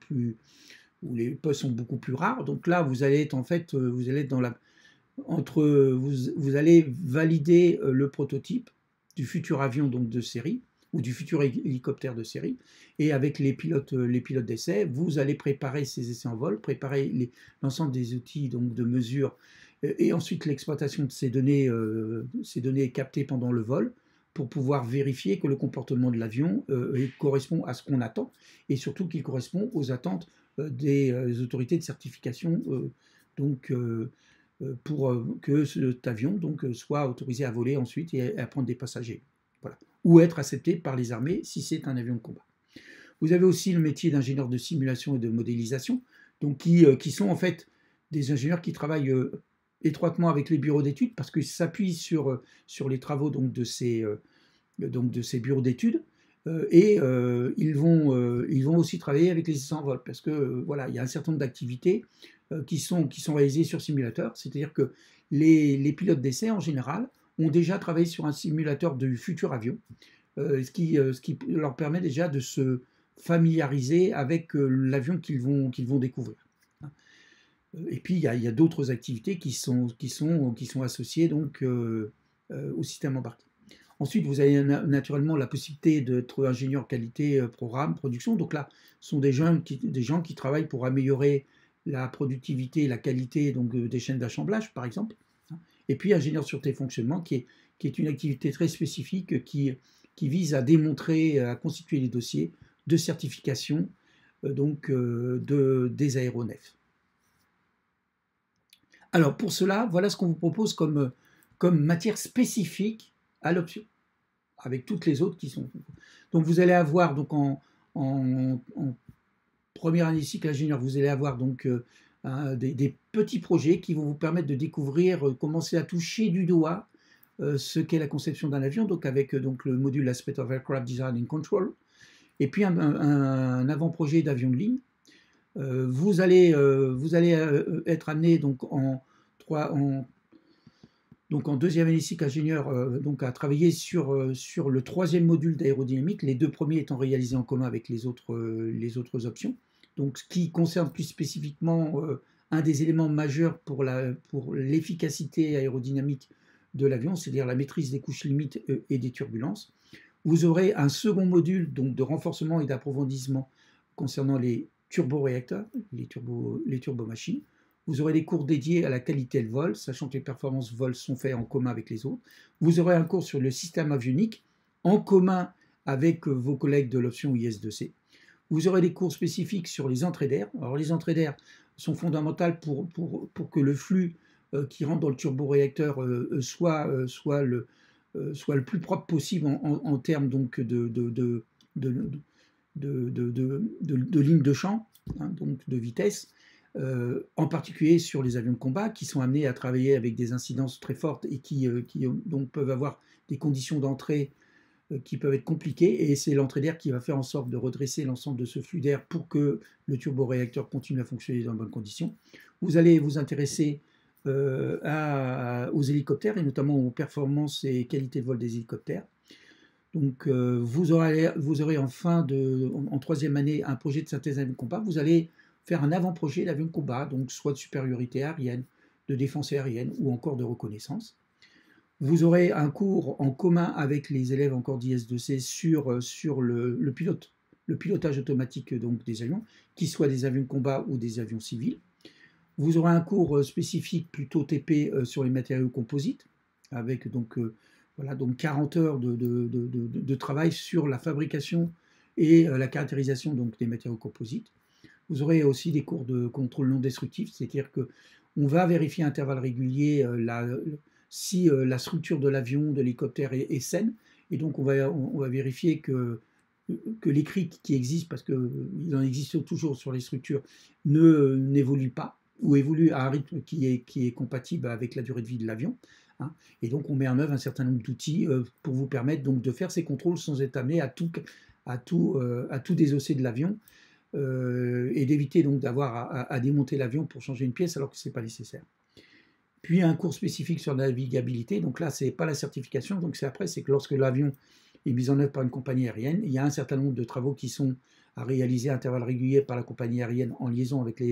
où les postes sont beaucoup plus rares. Donc là, vous allez être dans la vous allez valider le prototype du futur avion donc de série ou du futur hélicoptère de série, et avec les pilotes d'essai, vous allez préparer ces essais en vol, préparer l'ensemble des outils donc de mesure, et ensuite l'exploitation de ces données captées pendant le vol, pour pouvoir vérifier que le comportement de l'avion correspond à ce qu'on attend, et surtout qu'il correspond aux attentes des autorités de certification, pour que cet avion soit autorisé à voler ensuite et à prendre des passagers. Voilà. Ou être accepté par les armées si c'est un avion de combat. Vous avez aussi le métier d'ingénieur de simulation et de modélisation, donc qui sont en fait des ingénieurs qui travaillent étroitement avec les bureaux d'études, parce qu'ils s'appuient sur les travaux de ces bureaux d'études, et ils vont aussi travailler avec les essais en vol, parce que voilà, il y a un certain nombre d'activités qui sont réalisées sur simulateur, c'est-à-dire que les pilotes d'essai en général ont déjà travaillé sur un simulateur du futur avion, ce qui leur permet déjà de se familiariser avec l'avion qu'ils vont découvrir. Et puis il y a d'autres activités qui sont associées donc au système embarqué. Ensuite, vous avez naturellement la possibilité d'être ingénieur qualité, programme, production. Donc là, ce sont des gens qui travaillent pour améliorer la productivité et la qualité des chaînes d'assemblage, par exemple. Et puis ingénieur sûreté fonctionnement, qui est une activité très spécifique qui vise à démontrer, à constituer les dossiers de certification des aéronefs. Alors pour cela, voilà ce qu'on vous propose comme matière spécifique à l'option, avec toutes les autres qui sont. Donc vous allez avoir donc en première année cycle ingénieur, vous allez avoir donc des petits projets qui vont vous permettre de découvrir, commencer à toucher du doigt ce qu'est la conception d'un avion, donc avec le module Aspect of Aircraft Design and Control, et puis un avant-projet d'avion de ligne. Vous allez être amené donc en deuxième année cycle ingénieur donc à travailler sur le troisième module d'aérodynamique, les deux premiers étant réalisés en commun avec les autres options. Donc, ce qui concerne plus spécifiquement un des éléments majeurs pour l'efficacité aérodynamique de l'avion, c'est-à-dire la maîtrise des couches limites et des turbulences. Vous aurez un second module donc, de renforcement et d'approfondissement concernant les turboréacteurs, les turbomachines. Vous aurez des cours dédiés à la qualité de vol, sachant que les performances vol sont faites en commun avec les autres. Vous aurez un cours sur le système avionique en commun avec vos collègues de l'option IS-2C. Vous aurez des cours spécifiques sur les entrées d'air. Alors les entrées d'air sont fondamentales pour que le flux qui rentre dans le turboréacteur soit le plus propre possible en termes donc de ligne de champ, hein, donc de vitesse, en particulier sur les avions de combat qui sont amenés à travailler avec des incidences très fortes et qui donc peuvent avoir des conditions d'entrée qui peuvent être compliquées, et c'est l'entrée d'air qui va faire en sorte de redresser l'ensemble de ce flux d'air pour que le turboréacteur continue à fonctionner dans de bonnes conditions. Vous allez vous intéresser aux hélicoptères et notamment aux performances et qualités de vol des hélicoptères. Donc vous aurez en troisième année un projet de synthèse d'avion de combat. Vous allez faire un avant-projet d'avion de combat, donc soit de supériorité aérienne, de défense aérienne ou encore de reconnaissance. Vous aurez un cours en commun avec les élèves encore d'IS-2C sur le pilotage automatique donc, des avions, qu'ils soient des avions de combat ou des avions civils. Vous aurez un cours spécifique plutôt TP sur les matériaux composites, avec donc 40 heures de travail sur la fabrication et la caractérisation donc, des matériaux composites. Vous aurez aussi des cours de contrôle non destructif, c'est-à-dire qu'on va vérifier à intervalles réguliers si la structure de l'avion, de l'hélicoptère est saine, et donc on va vérifier que les criques qui existent, parce qu'il en existe toujours sur les structures, n'évoluent pas, ou évoluent à un rythme qui est compatible avec la durée de vie de l'avion. Hein. Et donc on met en œuvre un certain nombre d'outils pour vous permettre donc de faire ces contrôles sans être amené à tout désosser de l'avion, et d'éviter donc d'avoir à démonter l'avion pour changer une pièce alors que ce n'est pas nécessaire. Puis un cours spécifique sur la navigabilité, donc là, ce n'est pas la certification, donc c'est que lorsque l'avion est mis en œuvre par une compagnie aérienne, il y a un certain nombre de travaux qui sont à réaliser à intervalles réguliers par la compagnie aérienne en liaison avec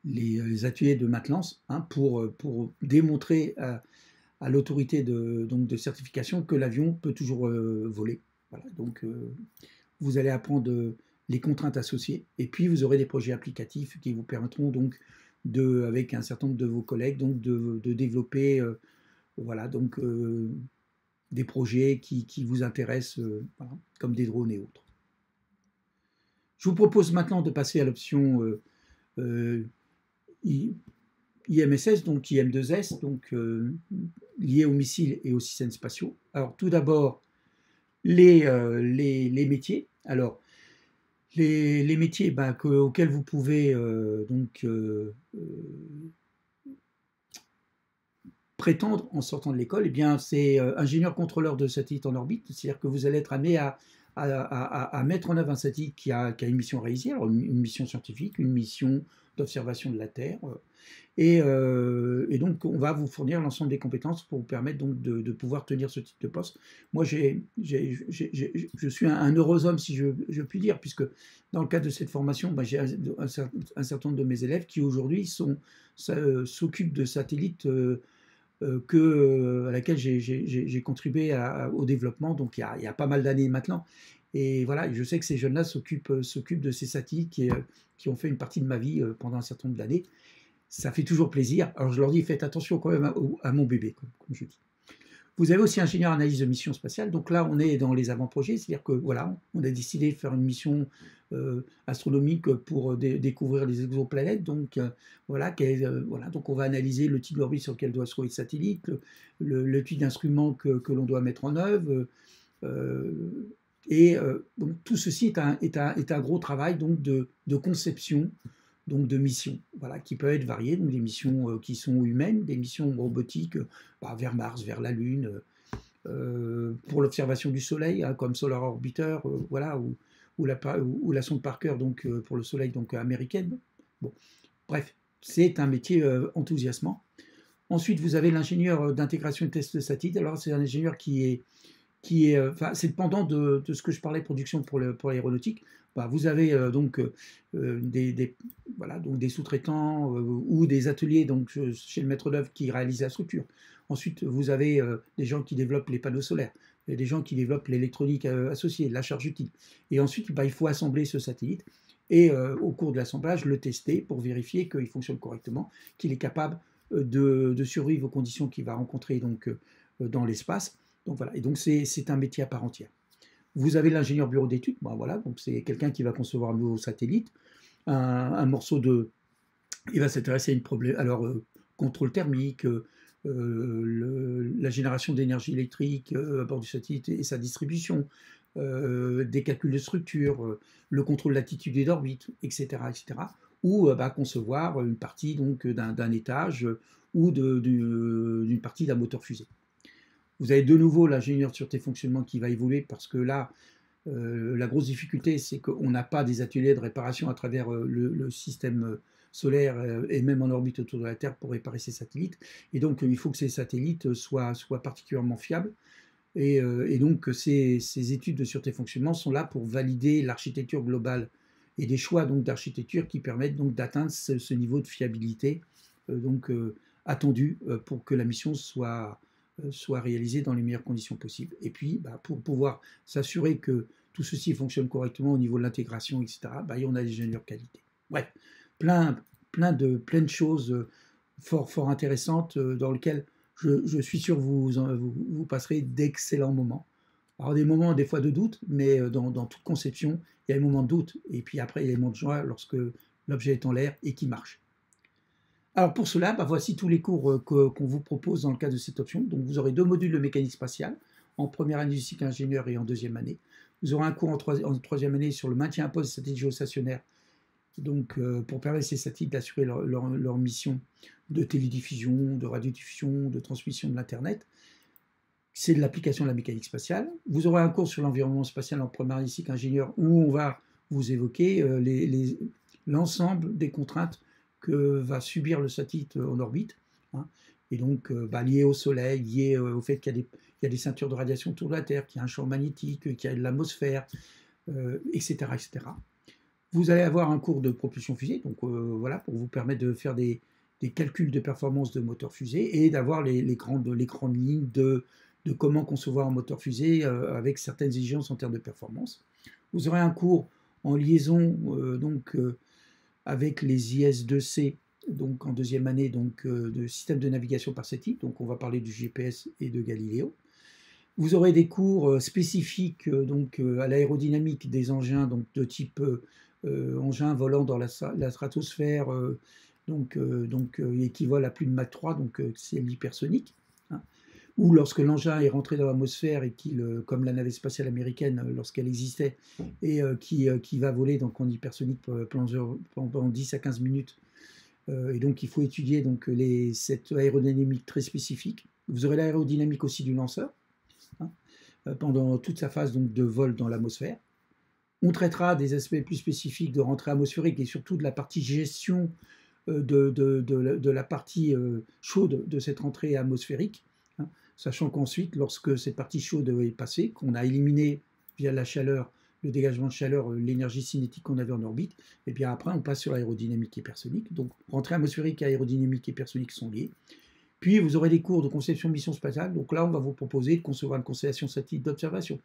les ateliers de maintenance, hein, pour démontrer à l'autorité de certification que l'avion peut toujours voler. Voilà, donc vous allez apprendre les contraintes associées, et puis vous aurez des projets applicatifs qui vous permettront donc avec un certain nombre de vos collègues donc de développer des projets qui vous intéressent, comme des drones et autres. Je vous propose maintenant de passer à l'option IMSS, donc IM2S, donc liée aux missiles et aux systèmes spatiaux. Alors tout d'abord, les métiers. Alors, les métiers auxquels vous pouvez prétendre en sortant de l'école, eh bien, c'est ingénieur contrôleur de satellite en orbite, c'est-à-dire que vous allez être amené à mettre en œuvre un satellite qui a une mission réalisée, alors une mission scientifique, une mission d'observation de la Terre, et donc on va vous fournir l'ensemble des compétences pour vous permettre donc de pouvoir tenir ce type de poste. Moi, je suis un heureux homme, si je puis dire, puisque dans le cadre de cette formation, j'ai un certain nombre de mes élèves qui aujourd'hui s'occupent de satellites à laquelle j'ai contribué au développement, donc il y a pas mal d'années maintenant. Et voilà, je sais que ces jeunes-là s'occupent de ces satellites qui ont fait une partie de ma vie pendant un certain nombre d'années. Ça fait toujours plaisir. Alors je leur dis, faites attention quand même à mon bébé, comme je dis. Vous avez aussi ingénieur analyse de mission spatiale. Donc là, on est dans les avant-projets, c'est-à-dire que voilà, on a décidé de faire une mission astronomique pour découvrir les exoplanètes. Donc donc on va analyser le type d'orbite sur lequel doit se trouver le satellite, le type d'instrument que l'on doit mettre en œuvre. Donc tout ceci est un gros travail donc de conception, donc de missions, voilà, qui peuvent être variées, donc des missions qui sont humaines, des missions robotiques vers Mars, vers la Lune, pour l'observation du Soleil, hein, comme Solar Orbiter, voilà, ou la sonde Parker donc, pour le Soleil donc, américaine. Bon, bref, c'est un métier enthousiasmant. Ensuite, vous avez l'ingénieur d'intégration et de test de satellite. Alors, c'est un ingénieur enfin, c'est le pendant de ce que je parlais, production pour l'aéronautique. Bah, vous avez voilà, donc des sous-traitants ou des ateliers donc, chez le maître d'œuvre qui réalise la structure. Ensuite, vous avez des gens qui développent les panneaux solaires, des gens qui développent l'électronique associée, la charge utile. Et ensuite, bah, il faut assembler ce satellite et au cours de l'assemblage, le tester pour vérifier qu'il fonctionne correctement, qu'il est capable de survivre aux conditions qu'il va rencontrer donc, dans l'espace. Donc voilà, et donc c'est un métier à part entière. Vous avez l'ingénieur bureau d'études, ben voilà, donc c'est quelqu'un qui va concevoir un nouveau satellite, un morceau de... Il va s'intéresser à une problème, alors contrôle thermique, la génération d'énergie électrique à bord du satellite et sa distribution, des calculs de structure, le contrôle de latitude et d'orbite, etc., etc. Ou concevoir une partie donc d'un étage ou d'une partie d'un moteur fusée. Vous avez de nouveau l'ingénieur de sûreté fonctionnement qui va évoluer parce que là, la grosse difficulté, c'est qu'on n'a pas des ateliers de réparation à travers le système solaire et même en orbite autour de la Terre pour réparer ces satellites. Et donc, il faut que ces satellites soient particulièrement fiables. Et donc, ces études de sûreté fonctionnement sont là pour valider l'architecture globale et des choix donc d'architecture qui permettent donc d'atteindre ce niveau de fiabilité attendu pour que la mission soit réalisée dans les meilleures conditions possibles. Et puis, pour pouvoir s'assurer que tout ceci fonctionne correctement au niveau de l'intégration, etc., on a des ingénieurs qualité. Bref, plein de choses fort intéressantes dans lesquelles je suis sûr que vous passerez d'excellents moments. Alors des moments des fois de doute, mais dans toute conception, il y a des moments de doute, et puis après il y a des moments de joie lorsque l'objet est en l'air et qui marche. Alors pour cela, voici tous les cours qu'on vous propose dans le cadre de cette option. Donc vous aurez 2 modules de mécanique spatiale, en première année du cycle ingénieur et en deuxième année. Vous aurez un cours en troisième année sur le maintien à poste des satellites géostationnaires, donc pour permettre à ces satellites d'assurer leur mission de télédiffusion, de radiodiffusion, de transmission de l'Internet. C'est de l'application de la mécanique spatiale. Vous aurez un cours sur l'environnement spatial en première année cycle ingénieur où on va vous évoquer l'ensemble des contraintes que va subir le satellite en orbite, hein, et donc lié au Soleil, lié au fait qu'il y a des ceintures de radiation autour de la Terre, qu'il y a un champ magnétique, qu'il y a de l'atmosphère, etc., etc. Vous allez avoir un cours de propulsion fusée, donc voilà, pour vous permettre de faire des calculs de performance de moteur fusée et d'avoir les grandes lignes de comment concevoir un moteur fusée avec certaines exigences en termes de performance. Vous aurez un cours en liaison avec les IS-2C, donc en deuxième année de système de navigation par satellite, donc on va parler du GPS et de Galileo. Vous aurez des cours spécifiques à l'aérodynamique des engins de type engin volant dans la stratosphère, et qui vole à plus de Mach 3, donc c'est l'hypersonique. Hein. Ou lorsque l'engin est rentré dans l'atmosphère et comme la navette spatiale américaine lorsqu'elle existait, et qui va voler donc en hypersonique pendant 10 à 15 minutes. Et donc il faut étudier cette aérodynamique très spécifique. Vous aurez l'aérodynamique aussi du lanceur, hein, pendant toute sa phase de vol dans l'atmosphère. On traitera des aspects plus spécifiques de rentrée atmosphérique et surtout de la partie gestion de la partie chaude de cette rentrée atmosphérique, hein, sachant qu'ensuite, lorsque cette partie chaude est passée, qu'on a éliminé via la chaleur, le dégagement de chaleur, l'énergie cinétique qu'on avait en orbite, et bien après on passe sur l'aérodynamique hypersonique. Donc rentrée atmosphérique et aérodynamique hypersonique sont liés. Puis vous aurez des cours de conception de mission spatiale. Donc là, on va vous proposer de concevoir une constellation satellite d'observation,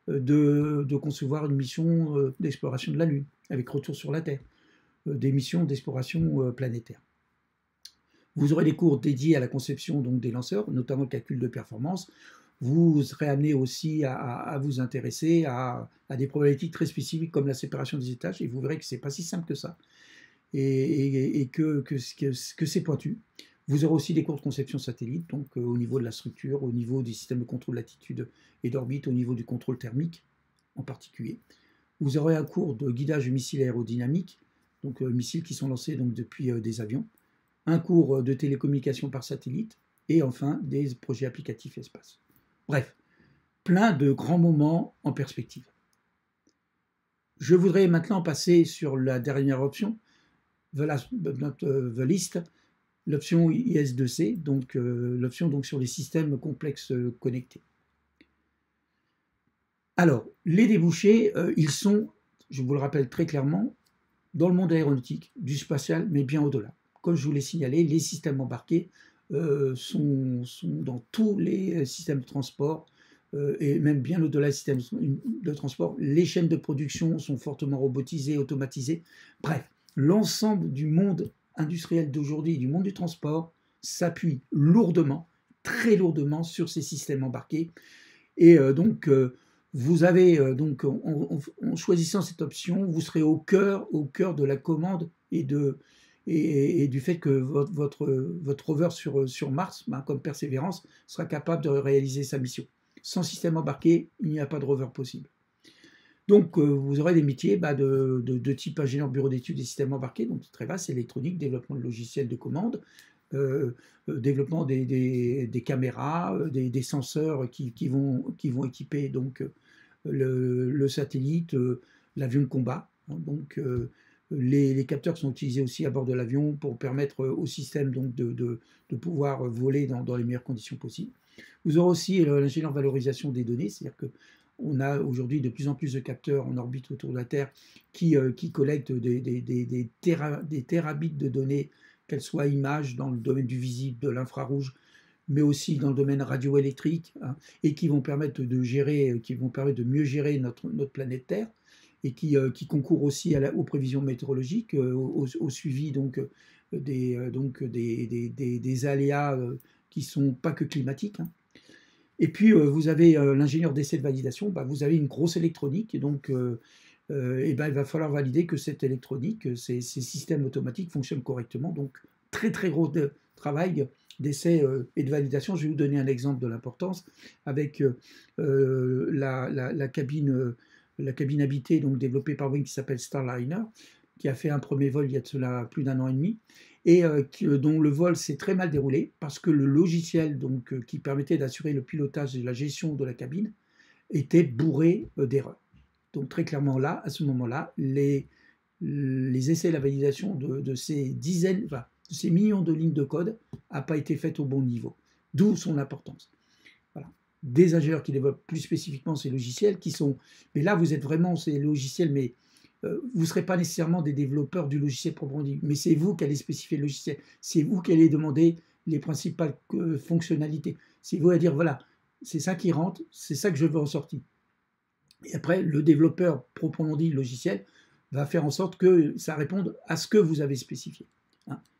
de concevoir une mission d'exploration de la Lune, avec retour sur la Terre, des missions d'exploration planétaire. Vous aurez des cours dédiés à la conception des lanceurs, notamment le calcul de performance. Vous serez amené aussi à vous intéresser à des problématiques très spécifiques comme la séparation des étages, et vous verrez que ce n'est pas si simple que ça, et que c'est pointu. Vous aurez aussi des cours de conception satellite, donc au niveau de la structure, au niveau des systèmes de contrôle de latitude et d'orbite, au niveau du contrôle thermique en particulier. Vous aurez un cours de guidage de missiles aérodynamiques, donc missiles qui sont lancés depuis des avions, un cours de télécommunication par satellite, et enfin des projets applicatifs espace. Bref, plein de grands moments en perspective. Je voudrais maintenant passer sur la dernière option, the list, l'option IS2C, donc l'option donc sur les systèmes complexes connectés. Alors, les débouchés, ils sont, je vous le rappelle très clairement, dans le monde aéronautique, du spatial, mais bien au-delà. Comme je vous l'ai signalé, les systèmes embarqués sont dans tous les systèmes de transport, et même bien au-delà des systèmes de transport. Les chaînes de production sont fortement robotisées, automatisées. Bref, l'ensemble du monde industriel d'aujourd'hui, du monde du transport, s'appuie lourdement, très lourdement sur ces systèmes embarqués. Et donc, vous avez, donc, en choisissant cette option, vous serez au cœur de la commande et du fait que votre rover sur Mars, comme Persévérance, sera capable de réaliser sa mission. Sans système embarqué, il n'y a pas de rover possible. Donc, vous aurez des métiers de type ingénieur bureau d'études des systèmes embarqués, donc très vaste, électronique, développement de logiciels de commande, développement des caméras, des senseurs qui vont équiper donc, le satellite, l'avion de combat. Donc, les capteurs sont utilisés aussi à bord de l'avion pour permettre au système donc, de pouvoir voler dans les meilleures conditions possibles. Vous aurez aussi l'ingénieur valorisation des données, c'est-à-dire qu'on a aujourd'hui de plus en plus de capteurs en orbite autour de la Terre qui collectent des terabits de données, qu'elles soient images dans le domaine du visible, de l'infrarouge, mais aussi dans le domaine radioélectrique, et qui vont permettre de mieux gérer notre planète Terre, et qui concourent aussi aux prévisions météorologiques, au suivi donc, des aléas qui ne sont pas que climatiques. Et puis, vous avez l'ingénieur d'essai de validation, vous avez une grosse électronique, et donc il va falloir valider que cette électronique, ces systèmes automatiques fonctionnent correctement. Donc, très très gros travail d'essai et de validation. Je vais vous donner un exemple de l'importance avec la cabine habitée donc développée par Boeing qui s'appelle Starliner, qui a fait un premier vol il y a de cela plus d'1 an et demi, et dont le vol s'est très mal déroulé parce que le logiciel donc, qui permettait d'assurer le pilotage et la gestion de la cabine était bourré d'erreurs. Donc très clairement là, à ce moment-là, les essais et la validation de ces dizaines, de ces millions de lignes de code n'a pas été faite au bon niveau. D'où son importance. Voilà. Des ingénieurs qui développent plus spécifiquement ces logiciels qui sont... Mais là, vous êtes vraiment ces logiciels, mais vous ne serez pas nécessairement des développeurs du logiciel proprement dit, mais c'est vous qui allez spécifier le logiciel, c'est vous qui allez demander les principales fonctionnalités. C'est vous à dire, voilà, c'est ça qui rentre, c'est ça que je veux en sortie. Et après, le développeur proprement dit, le logiciel, va faire en sorte que ça réponde à ce que vous avez spécifié.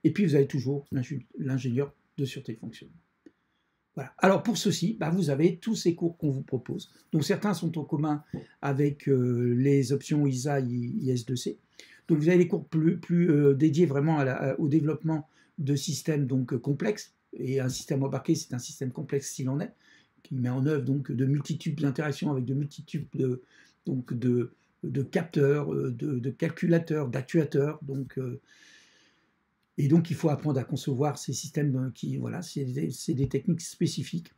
Et puis, vous avez toujours l'ingénieur de sûreté de fonctionnement. Voilà. Alors, pour ceci, vous avez tous ces cours qu'on vous propose. Donc, certains sont en commun avec les options ISA et IS2C. Donc, vous avez des cours plus dédiés vraiment au développement de systèmes donc, complexes. Et un système embarqué, c'est un système complexe s'il en est, qui met en œuvre donc, de multitudes d'interactions avec de multitudes de capteurs, de calculateurs, d'actuateurs. Et donc, il faut apprendre à concevoir ces systèmes qui, voilà, c'est des techniques spécifiques.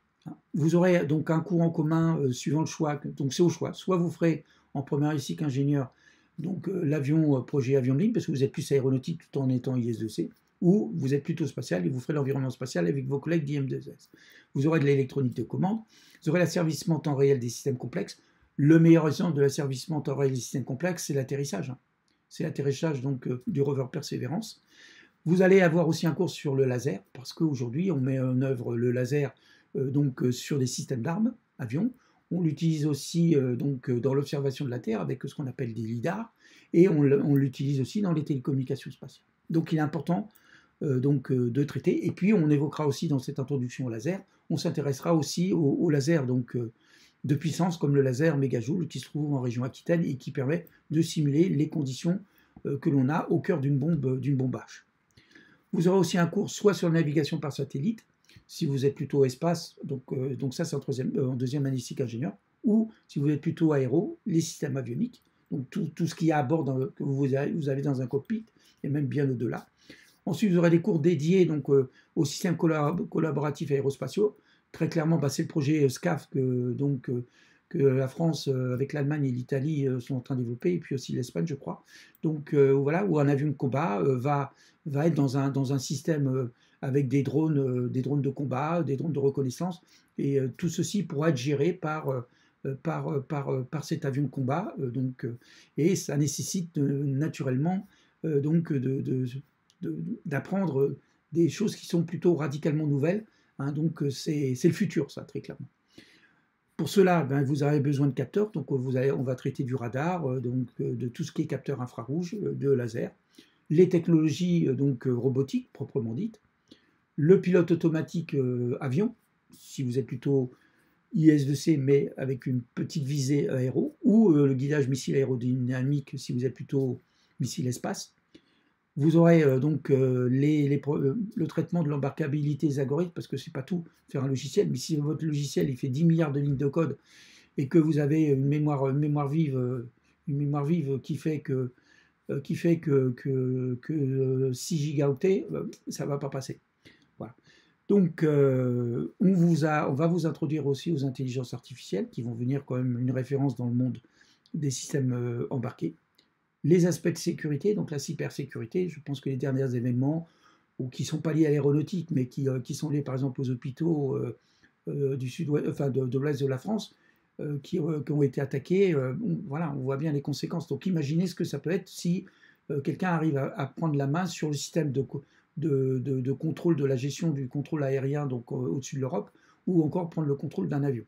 Vous aurez donc un cours en commun suivant le choix. Donc, c'est au choix. Soit vous ferez en première ici qu'ingénieur, donc l'avion, projet avion de ligne, parce que vous êtes plus aéronautique tout en étant IS2C, ou vous êtes plutôt spatial et vous ferez l'environnement spatial avec vos collègues d'IM2S. Vous aurez de l'électronique de commande, vous aurez l'asservissement temps réel des systèmes complexes. Le meilleur exemple de l'asservissement temps réel des systèmes complexes, c'est l'atterrissage. C'est l'atterrissage donc du rover Persévérance. Vous allez avoir aussi un cours sur le laser, parce qu'aujourd'hui, on met en œuvre le laser donc, sur des systèmes d'armes, avions. On l'utilise aussi donc, dans l'observation de la Terre avec ce qu'on appelle des lidars, et on l'utilise aussi dans les télécommunications spatiales. Donc il est important de traiter. Et puis on évoquera aussi dans cette introduction au laser, on s'intéressera aussi au laser donc, de puissance, comme le laser mégajoule qui se trouve en région Aquitaine et qui permet de simuler les conditions que l'on a au cœur d'une bombe H. Vous aurez aussi un cours soit sur la navigation par satellite, si vous êtes plutôt espace, donc ça c'est en deuxième année cycle ingénieur, ou si vous êtes plutôt aéro, les systèmes avioniques, donc tout ce qu'il y a à bord que vous avez dans un cockpit, et même bien au-delà. Ensuite, vous aurez des cours dédiés donc, aux systèmes collaboratifs aérospatiaux. Très clairement, c'est le projet SCAF que que la France, avec l'Allemagne et l'Italie, sont en train de développer, et puis aussi l'Espagne, je crois. Donc voilà, où un avion de combat va être dans un système avec des drones de combat, des drones de reconnaissance, et tout ceci pourra être géré par cet avion de combat. Et ça nécessite naturellement d'apprendre des choses qui sont plutôt radicalement nouvelles. Hein, donc c'est le futur, ça, très clairement. Pour cela, vous avez besoin de capteurs. Donc on va traiter du radar, de tout ce qui est capteur infrarouge, de laser, les technologies robotiques proprement dites, le pilote automatique avion, si vous êtes plutôt IS-2C mais avec une petite visée aéro, ou le guidage missile aérodynamique si vous êtes plutôt missile espace. Vous aurez le traitement de l'embarquabilité des algorithmes, parce que c'est pas tout faire un logiciel, mais si votre logiciel il fait 10 milliards de lignes de code et que vous avez une mémoire vive qui fait que 6 gigaoctets, ça va pas passer. Voilà. Donc, on va vous introduire aussi aux intelligences artificielles qui vont venir quand même une référence dans le monde des systèmes embarqués. Les aspects de sécurité, donc la cybersécurité, je pense que les derniers événements, ou qui ne sont pas liés à l'aéronautique, mais qui sont liés par exemple aux hôpitaux du sud-ouest, enfin de l'ouest de la France, qui ont été attaqués, voilà, on voit bien les conséquences. Donc imaginez ce que ça peut être si quelqu'un arrive à prendre la main sur le système de contrôle de la gestion du contrôle aérien donc au-dessus de l'Europe, ou encore prendre le contrôle d'un avion.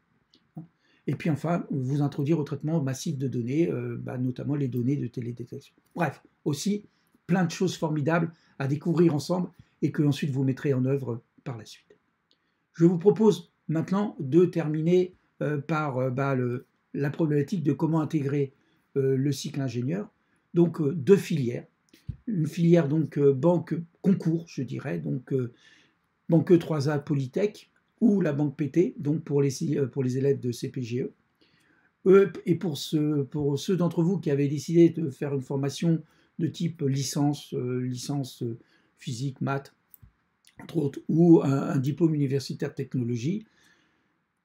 Et puis enfin, vous introduire au traitement massif de données, notamment les données de télédétection. Bref, aussi plein de choses formidables à découvrir ensemble et que ensuite vous mettrez en œuvre par la suite. Je vous propose maintenant de terminer par la problématique de comment intégrer le cycle ingénieur. Donc deux filières. Une filière donc banque concours, je dirais, donc banque E3A Polytech, ou la banque PT, donc pour les élèves de CPGE. Et pour ceux d'entre vous qui avaient décidé de faire une formation de type licence physique, maths, entre autres, ou un diplôme universitaire technologie,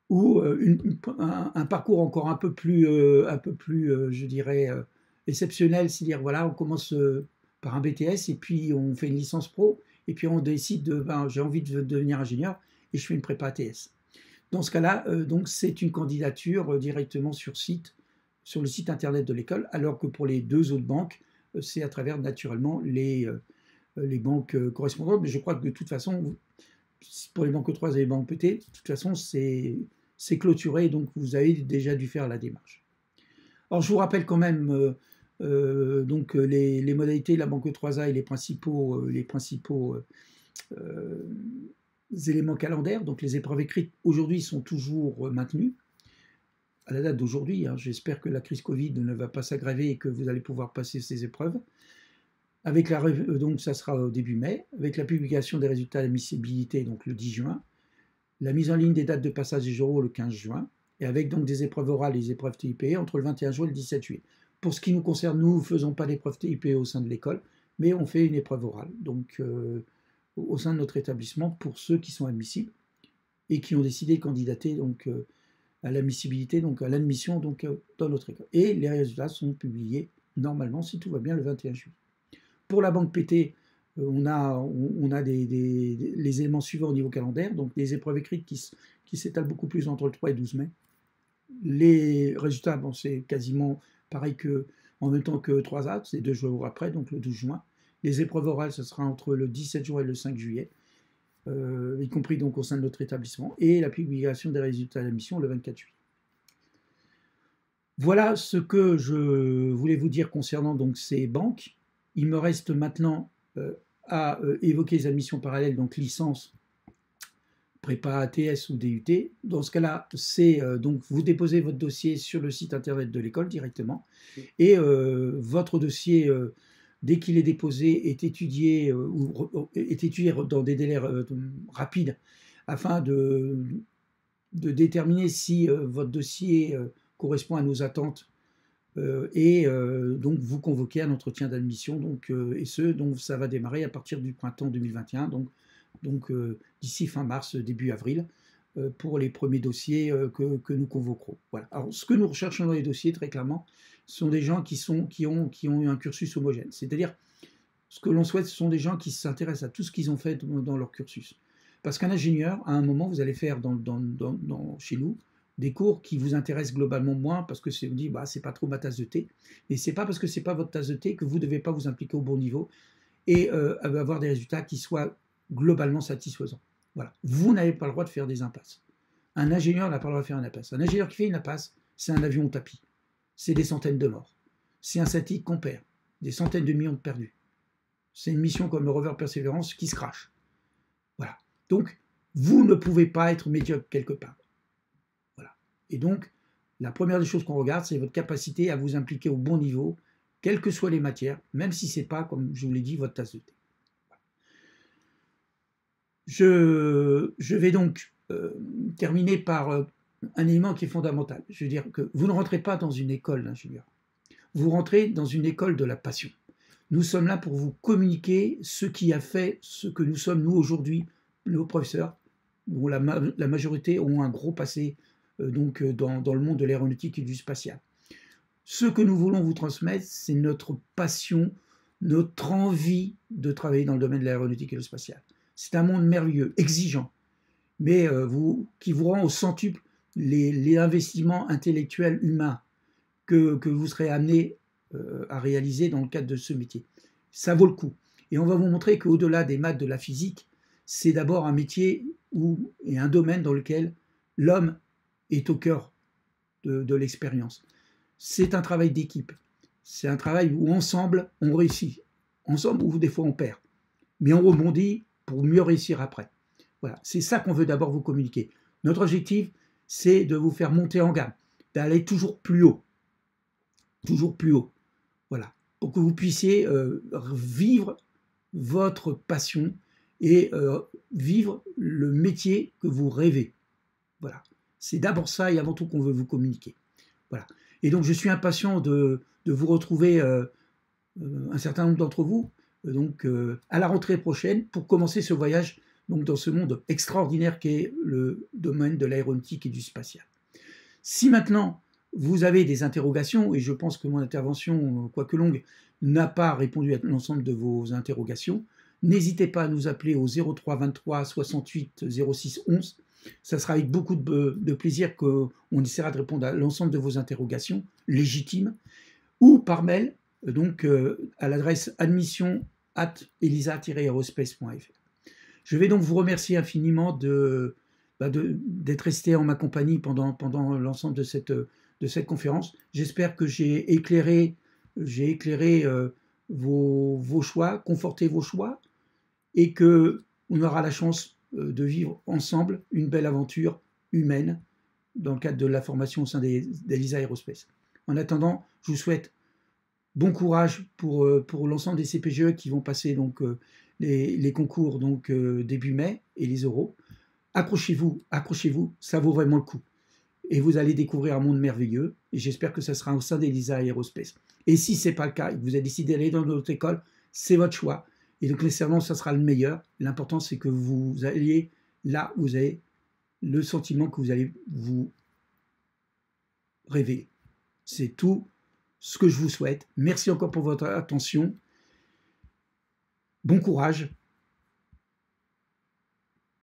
ou un parcours encore un peu plus je dirais, exceptionnel, c'est-à-dire, voilà, on commence par un BTS, et puis on fait une licence pro, et puis on décide j'ai envie de devenir ingénieur, et je fais une prépa ATS. Dans ce cas-là, donc c'est une candidature directement sur le site internet de l'école, alors que pour les deux autres banques, c'est à travers naturellement les banques correspondantes. Mais je crois que de toute façon, pour les banques 3 et les banques PT, de toute façon, c'est clôturé, donc vous avez déjà dû faire la démarche. Alors je vous rappelle quand même donc les modalités de la banque 3A et les principaux éléments calendaires. Donc les épreuves écrites aujourd'hui sont toujours maintenues à la date d'aujourd'hui. Hein, j'espère que la crise Covid ne va pas s'aggraver et que vous allez pouvoir passer ces épreuves. Donc ça sera au début mai, avec la publication des résultats d'admissibilité donc le 10 juin, la mise en ligne des dates de passage des oraux le 15 juin, et avec donc des épreuves orales et des épreuves TIPE entre le 21 juin et le 17 juillet. Pour ce qui nous concerne, nous ne faisons pas d'épreuves TIPE au sein de l'école, mais on fait une épreuve orale. Donc au sein de notre établissement pour ceux qui sont admissibles et qui ont décidé de candidater donc, à l'admissibilité, donc à l'admission donc, dans notre école. Et les résultats sont publiés normalement, si tout va bien, le 21 juillet. Pour la banque PT, on a les éléments suivants au niveau calendaire, donc des épreuves écrites qui s'étalent beaucoup plus entre le 3 et 12 mai. Les résultats, c'est quasiment pareil en même temps que 3A, c'est 2 jours après, donc le 12 juin. Les épreuves orales, ce sera entre le 17 juin et le 5 juillet, y compris donc au sein de notre établissement, et la publication des résultats d'admission le 24 juillet. Voilà ce que je voulais vous dire concernant donc ces banques. Il me reste maintenant à évoquer les admissions parallèles, donc licence, prépa ATS ou DUT. Dans ce cas-là, c'est donc vous déposez votre dossier sur le site internet de l'école directement, et votre dossier dès qu'il est déposé, est étudié dans des délais rapides afin de déterminer si votre dossier correspond à nos attentes et donc vous convoquez un entretien d'admission donc ça va démarrer à partir du printemps 2021 donc d'ici fin mars début avril pour les premiers dossiers que nous convoquerons. Voilà. Alors, ce que nous recherchons dans les dossiers, très clairement, sont des gens qui ont eu un cursus homogène. C'est-à-dire, ce que l'on souhaite, ce sont des gens qui s'intéressent à tout ce qu'ils ont fait dans leur cursus. Parce qu'un ingénieur, à un moment, vous allez faire chez nous des cours qui vous intéressent globalement moins parce que vous dit, bah, c'est pas trop ma tasse de thé. Mais c'est pas parce que c'est pas votre tasse de thé que vous ne devez pas vous impliquer au bon niveau et avoir des résultats qui soient globalement satisfaisants. Voilà. Vous n'avez pas le droit de faire des impasses. Un ingénieur n'a pas le droit de faire une impasse. Un ingénieur qui fait une impasse, c'est un avion au tapis. C'est des centaines de morts. C'est un satellite qu'on perd. Des centaines de millions de perdus. C'est une mission comme le rover Perseverance qui se crache. Voilà. Donc, vous ne pouvez pas être médiocre quelque part. Voilà. Et donc, la première des choses qu'on regarde, c'est votre capacité à vous impliquer au bon niveau, quelles que soient les matières, même si ce n'est pas, comme je vous l'ai dit, votre tasse de thé. Je vais donc terminer par un élément qui est fondamental. Je veux dire que vous ne rentrez pas dans une école d'ingénieur. Vous rentrez dans une école de la passion. Nous sommes là pour vous communiquer ce qui a fait ce que nous sommes, nous, aujourd'hui, nos professeurs, dont la majorité ont un gros passé dans le monde de l'aéronautique et du spatial. Ce que nous voulons vous transmettre, c'est notre passion, notre envie de travailler dans le domaine de l'aéronautique et du spatial. C'est un monde merveilleux, exigeant, mais qui vous rend au centuple les investissements intellectuels humains que vous serez amené à réaliser dans le cadre de ce métier. Ça vaut le coup. Et on va vous montrer qu'au-delà des maths, de la physique, c'est d'abord un métier et un domaine dans lequel l'homme est au cœur de l'expérience. C'est un travail d'équipe. C'est un travail où ensemble, on réussit. Ensemble, où des fois on perd. Mais on rebondit pour mieux réussir après. Voilà, c'est ça qu'on veut d'abord vous communiquer. Notre objectif, c'est de vous faire monter en gamme, d'aller toujours plus haut. Toujours plus haut. Voilà, pour que vous puissiez vivre votre passion et vivre le métier que vous rêvez. Voilà, c'est d'abord ça et avant tout qu'on veut vous communiquer. Voilà. Et donc je suis impatient de vous retrouver, un certain nombre d'entre vous, à la rentrée prochaine pour commencer ce voyage donc, dans ce monde extraordinaire qu'est le domaine de l'aéronautique et du spatial. Si maintenant vous avez des interrogations, et je pense que mon intervention, quoique longue, n'a pas répondu à l'ensemble de vos interrogations, n'hésitez pas à nous appeler au 03 23 68 06 11. Ça sera avec beaucoup de plaisir qu'on essaiera de répondre à l'ensemble de vos interrogations légitimes, ou par mail, à l'adresse admission@elisa-aerospace.fr. Je vais donc vous remercier infiniment d'être resté en ma compagnie pendant l'ensemble de cette conférence. J'espère que j'ai éclairé vos choix, conforté vos choix, et qu'on aura la chance de vivre ensemble une belle aventure humaine dans le cadre de la formation au sein d'Elisa Aerospace. En attendant, je vous souhaite bon courage pour l'ensemble des CPGE qui vont passer les concours début mai et les oraux. Accrochez-vous, ça vaut vraiment le coup. Et vous allez découvrir un monde merveilleux, et j'espère que ça sera au sein d'Elisa Aerospace. Et si ce n'est pas le cas, et que vous avez décidé d'aller dans notre école, c'est votre choix. Et donc nécessairement, ça sera le meilleur. L'important, c'est que vous alliez là où vous avez le sentiment que vous allez vous révéler. C'est tout ce que je vous souhaite. Merci encore pour votre attention. Bon courage